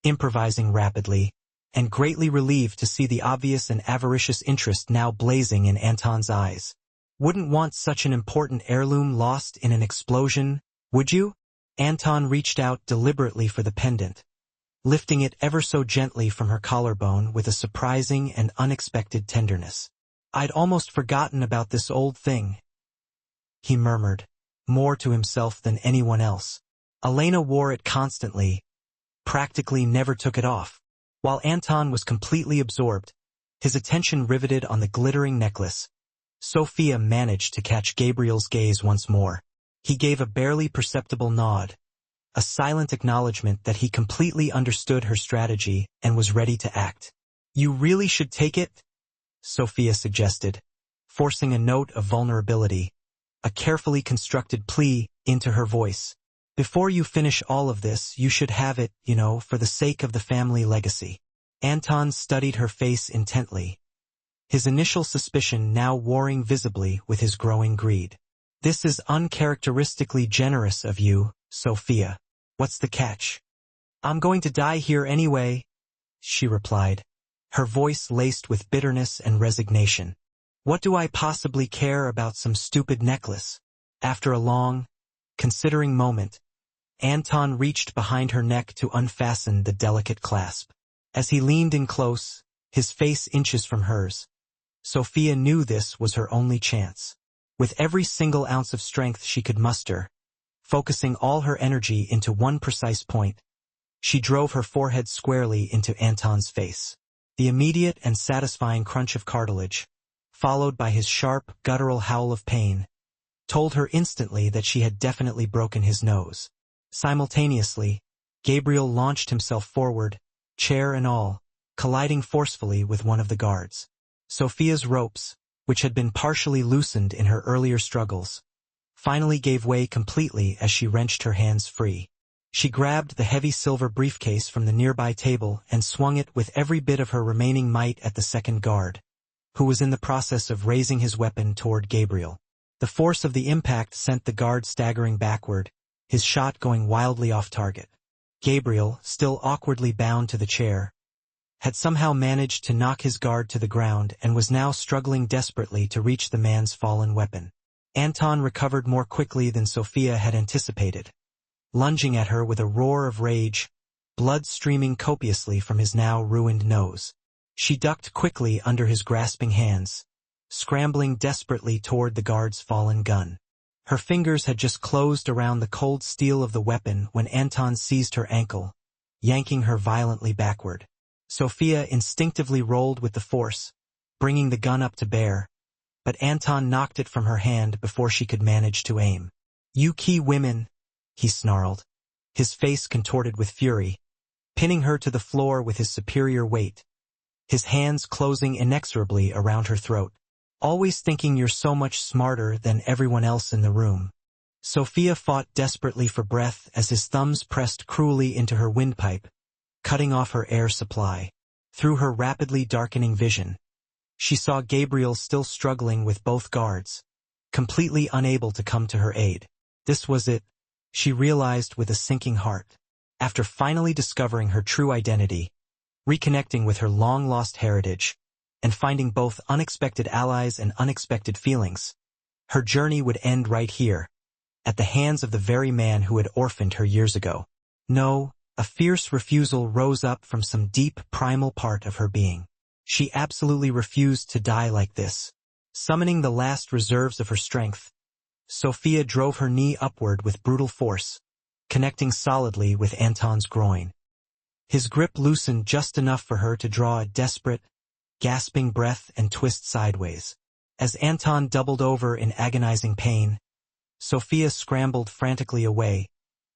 improvising rapidly, and greatly relieved to see the obvious and avaricious interest now blazing in Anton's eyes. Wouldn't want such an important heirloom lost in an explosion, would you? Anton reached out deliberately for the pendant, lifting it ever so gently from her collarbone with a surprising and unexpected tenderness. I'd almost forgotten about this old thing, he murmured, more to himself than anyone else. Elena wore it constantly, practically never took it off. While Anton was completely absorbed, His attention riveted on the glittering necklace, Sophia managed to catch Gabriel's gaze once more. He gave a barely perceptible nod, a silent acknowledgement that he completely understood her strategy and was ready to act. "You really should take it," Sophia suggested, forcing a note of vulnerability, a carefully constructed plea, into her voice. "Before you finish all of this, you should have it, for the sake of the family legacy." Anton studied her face intently, his initial suspicion now warring visibly with his growing greed. "This is uncharacteristically generous of you, Sophia. What's the catch?" "I'm going to die here anyway," she replied, her voice laced with bitterness and resignation. "What do I possibly care about some stupid necklace?" After a long, considering moment, Anton reached behind her neck to unfasten the delicate clasp. As he leaned in close, his face inches from hers, Sophia knew this was her only chance. With every single ounce of strength she could muster, focusing all her energy into one precise point, she drove her forehead squarely into Anton's face. The immediate and satisfying crunch of cartilage, followed by his sharp, guttural howl of pain, told her instantly that she had definitely broken his nose. Simultaneously, Gabriel launched himself forward, chair and all, colliding forcefully with one of the guards. Sophia's ropes, which had been partially loosened in her earlier struggles, finally gave way completely as she wrenched her hands free. She grabbed the heavy silver briefcase from the nearby table and swung it with every bit of her remaining might at the second guard, who was in the process of raising his weapon toward Gabriel. The force of the impact sent the guard staggering backward, his shot going wildly off target. Gabriel, still awkwardly bound to the chair, had somehow managed to knock his guard to the ground and was now struggling desperately to reach the man's fallen weapon. Anton recovered more quickly than Sophia had anticipated, lunging at her with a roar of rage, blood streaming copiously from his now ruined nose. She ducked quickly under his grasping hands, scrambling desperately toward the guard's fallen gun. Her fingers had just closed around the cold steel of the weapon when Anton seized her ankle, yanking her violently backward. Sophia instinctively rolled with the force, bringing the gun up to bear, but Anton knocked it from her hand before she could manage to aim. "You key women," he snarled, his face contorted with fury, pinning her to the floor with his superior weight, his hands closing inexorably around her throat. "Always thinking you're so much smarter than everyone else in the room." Sophia fought desperately for breath as his thumbs pressed cruelly into her windpipe, cutting off her air supply. Through her rapidly darkening vision, she saw Gabriel still struggling with both guards, completely unable to come to her aid. This was it, she realized with a sinking heart. After finally discovering her true identity, reconnecting with her long-lost heritage, and finding both unexpected allies and unexpected feelings, her journey would end right here, at the hands of the very man who had orphaned her years ago. No, a fierce refusal rose up from some deep primal part of her being. She absolutely refused to die like this. Summoning the last reserves of her strength, Sophia drove her knee upward with brutal force, connecting solidly with Anton's groin. His grip loosened just enough for her to draw a desperate, gasping breath and twist sideways. As Anton doubled over in agonizing pain, Sophia scrambled frantically away,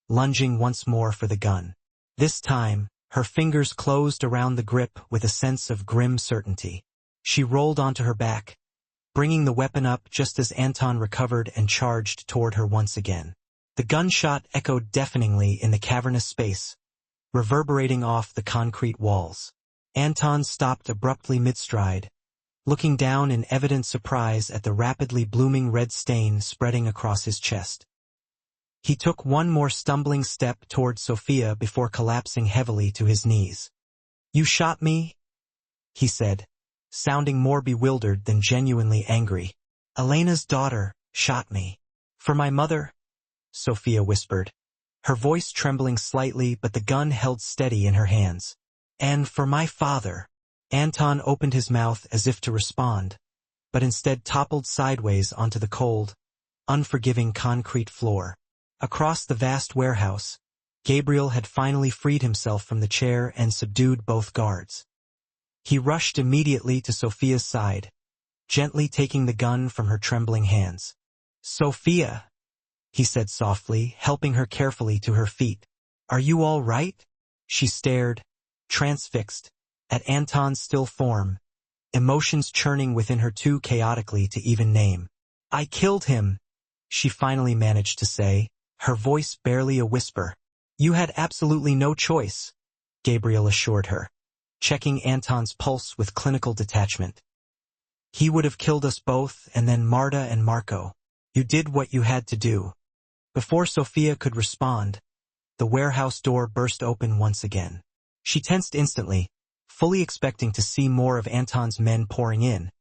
lunging once more for the gun. This time, her fingers closed around the grip with a sense of grim certainty. She rolled onto her back, bringing the weapon up just as Anton recovered and charged toward her once again. The gunshot echoed deafeningly in the cavernous space, reverberating off the concrete walls. Anton stopped abruptly mid-stride, looking down in evident surprise at the rapidly blooming red stain spreading across his chest. He took one more stumbling step toward Sophia before collapsing heavily to his knees. "You shot me?" he said, sounding more bewildered than genuinely angry. "Elena's daughter shot me. For my mother?" Sophia whispered, her voice trembling slightly but the gun held steady in her hands. "And for my father." Anton opened his mouth as if to respond, but instead toppled sideways onto the cold, unforgiving concrete floor. Across the vast warehouse, Gabriel had finally freed himself from the chair and subdued both guards. He rushed immediately to Sophia's side, gently taking the gun from her trembling hands. "Sophia," he said softly, helping her carefully to her feet. "Are you all right?" She stared, transfixed, at Anton's still form, emotions churning within her too chaotically to even name. "I killed him," she finally managed to say, her voice barely a whisper. "You had absolutely no choice," Gabriel assured her, checking Anton's pulse with clinical detachment. "He would have killed us both, and then Marta and Marco. You did what you had to do." Before Sophia could respond, the warehouse door burst open once again. She tensed instantly, fully expecting to see more of Anton's men pouring in,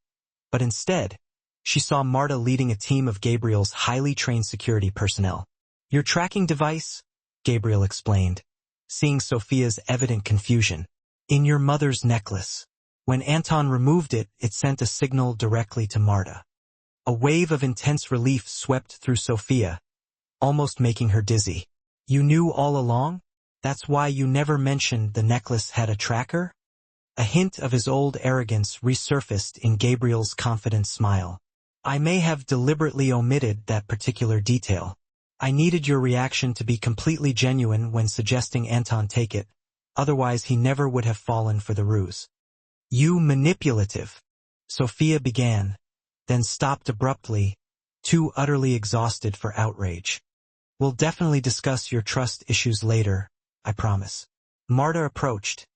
but instead, she saw Marta leading a team of Gabriel's highly trained security personnel. "Your tracking device," Gabriel explained, seeing Sophia's evident confusion. "In your mother's necklace." When Anton removed it, it sent a signal directly to Marta. A wave of intense relief swept through Sophia, almost making her dizzy. "You knew all along? That's why you never mentioned the necklace had a tracker?" A hint of his old arrogance resurfaced in Gabriel's confident smile. "I may have deliberately omitted that particular detail. I needed your reaction to be completely genuine when suggesting Anton take it, otherwise he never would have fallen for the ruse." "You manipulative," Sophia began, then stopped abruptly, too utterly exhausted for outrage. "We'll definitely discuss your trust issues later, I promise." Marta approached,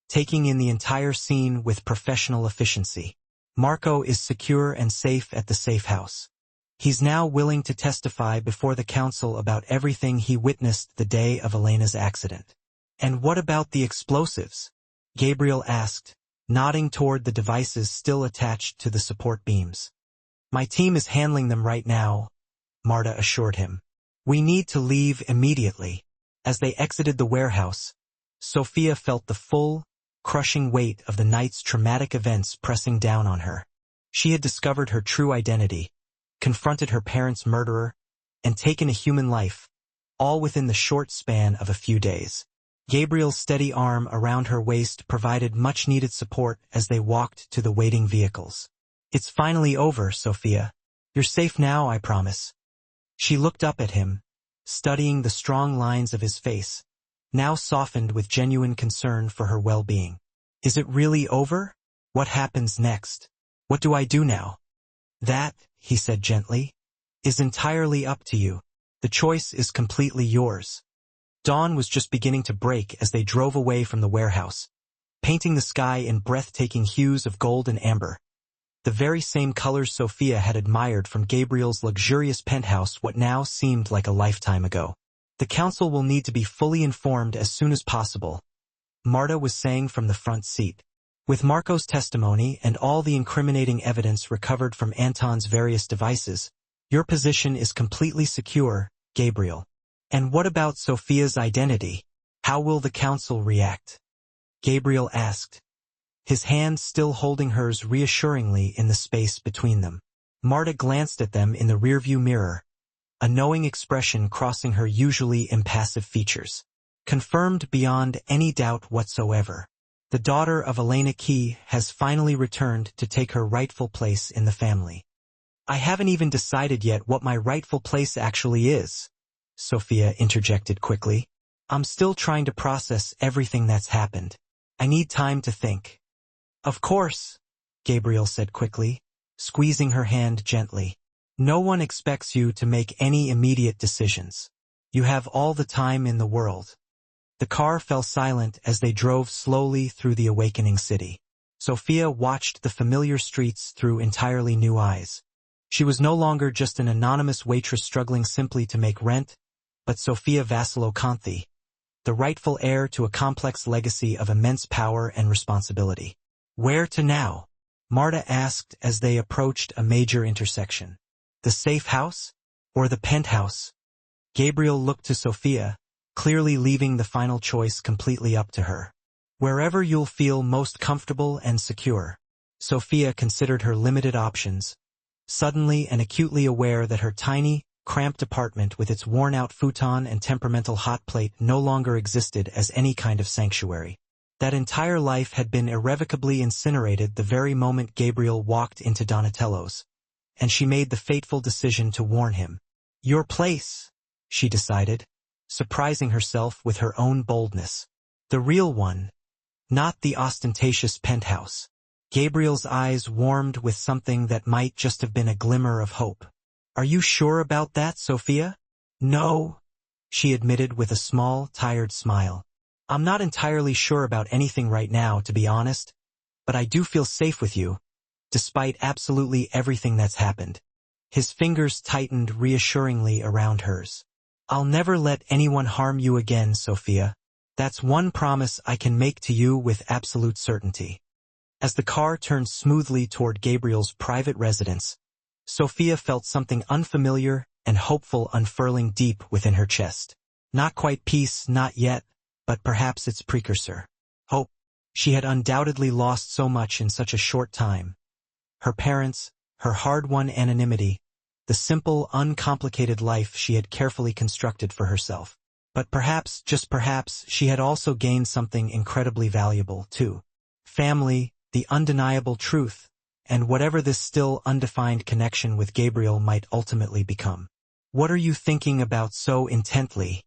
taking in the entire scene with professional efficiency. "Marco is secure and safe at the safe house. He's now willing to testify before the council about everything he witnessed the day of Elena's accident." "And what about the explosives?" Gabriel asked, nodding toward the devices still attached to the support beams. "My team is handling them right now," Marta assured him. "We need to leave immediately." As they exited the warehouse, Sophia felt the full, crushing weight of the night's traumatic events pressing down on her. She had discovered her true identity, confronted her parents' murderer, and taken a human life, all within the short span of a few days. Gabriel's steady arm around her waist provided much-needed support as they walked to the waiting vehicles. "It's finally over, Sophia. You're safe now, I promise." She looked up at him, studying the strong lines of his face, now softened with genuine concern for her well-being. "Is it really over? What happens next? What do I do now?" "That," he said gently, "is entirely up to you. The choice is completely yours." Dawn was just beginning to break as they drove away from the warehouse, painting the sky in breathtaking hues of gold and amber. The very same colors Sophia had admired from Gabriel's luxurious penthouse what now seemed like a lifetime ago. "The council will need to be fully informed as soon as possible," Marta was saying from the front seat. "With Marco's testimony and all the incriminating evidence recovered from Anton's various devices, your position is completely secure, Gabriel." "And what about Sophia's identity? How will the council react?" Gabriel asked, his hand still holding hers reassuringly in the space between them. Marta glanced at them in the rearview mirror, a knowing expression crossing her usually impassive features. "Confirmed beyond any doubt whatsoever. The daughter of Elena Key has finally returned to take her rightful place in the family." "I haven't even decided yet what my rightful place actually is," Sophia interjected quickly. "I'm still trying to process everything that's happened. I need time to think." "Of course," Gabriel said quickly, squeezing her hand gently. "No one expects you to make any immediate decisions. You have all the time in the world." The car fell silent as they drove slowly through the awakening city. Sophia watched the familiar streets through entirely new eyes. She was no longer just an anonymous waitress struggling simply to make rent, but Sophia Vassilokanthi, the rightful heir to a complex legacy of immense power and responsibility. "Where to now?" Marta asked as they approached a major intersection. "The safe house? Or the penthouse?" Gabriel looked to Sophia, clearly leaving the final choice completely up to her. "Wherever you'll feel most comfortable and secure." Sophia considered her limited options, suddenly and acutely aware that her tiny, cramped apartment with its worn-out futon and temperamental hot plate no longer existed as any kind of sanctuary. That entire life had been irrevocably incinerated the very moment Gabriel walked into Donatello's, and she made the fateful decision to warn him. Your place, she decided, surprising herself with her own boldness. The real one, not the ostentatious penthouse. Gabriel's eyes warmed with something that might just have been a glimmer of hope. Are you sure about that, Sophia? No, she admitted with a small, tired smile. I'm not entirely sure about anything right now, to be honest, but I do feel safe with you, despite absolutely everything that's happened. His fingers tightened reassuringly around hers. I'll never let anyone harm you again, Sophia. That's one promise I can make to you with absolute certainty. As the car turned smoothly toward Gabriel's private residence, Sophia felt something unfamiliar and hopeful unfurling deep within her chest. Not quite peace, not yet, but perhaps its precursor. Hope. She had undoubtedly lost so much in such a short time. Her parents, her hard-won anonymity, the simple, uncomplicated life she had carefully constructed for herself. But perhaps, just perhaps, she had also gained something incredibly valuable, too. Family, the undeniable truth, and whatever this still undefined connection with Gabriel might ultimately become. What are you thinking about so intently?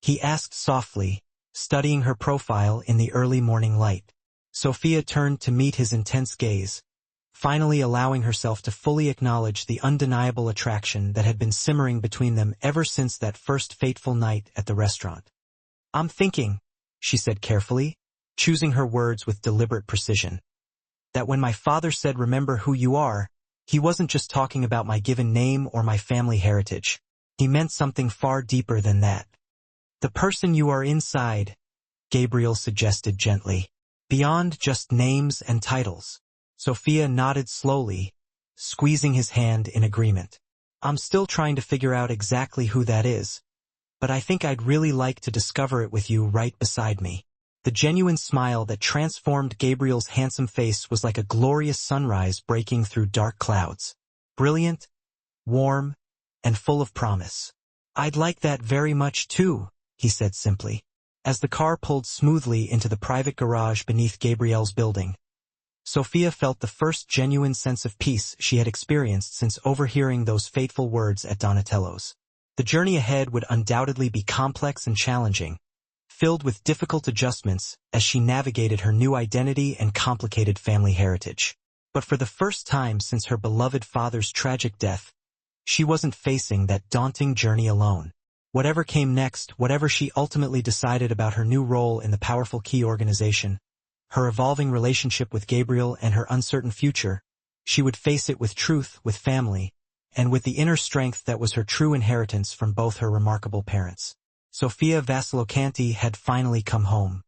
He asked softly, studying her profile in the early morning light. Sophia turned to meet his intense gaze, finally allowing herself to fully acknowledge the undeniable attraction that had been simmering between them ever since that first fateful night at the restaurant. I'm thinking, she said carefully, choosing her words with deliberate precision, that when my father said remember who you are, he wasn't just talking about my given name or my family heritage. He meant something far deeper than that. The person you are inside, Gabriel suggested gently, beyond just names and titles. Sophia nodded slowly, squeezing his hand in agreement. I'm still trying to figure out exactly who that is, but I think I'd really like to discover it with you right beside me. The genuine smile that transformed Gabriel's handsome face was like a glorious sunrise breaking through dark clouds. Brilliant, warm, and full of promise. I'd like that very much too, he said simply. As the car pulled smoothly into the private garage beneath Gabriel's building, Sophia felt the first genuine sense of peace she had experienced since overhearing those fateful words at Donatello's. The journey ahead would undoubtedly be complex and challenging, filled with difficult adjustments as she navigated her new identity and complicated family heritage. But for the first time since her beloved father's tragic death, she wasn't facing that daunting journey alone. Whatever came next, whatever she ultimately decided about her new role in the powerful key organization, her evolving relationship with Gabriel and her uncertain future, she would face it with truth, with family, and with the inner strength that was her true inheritance from both her remarkable parents. Sophia Vassilocanti had finally come home.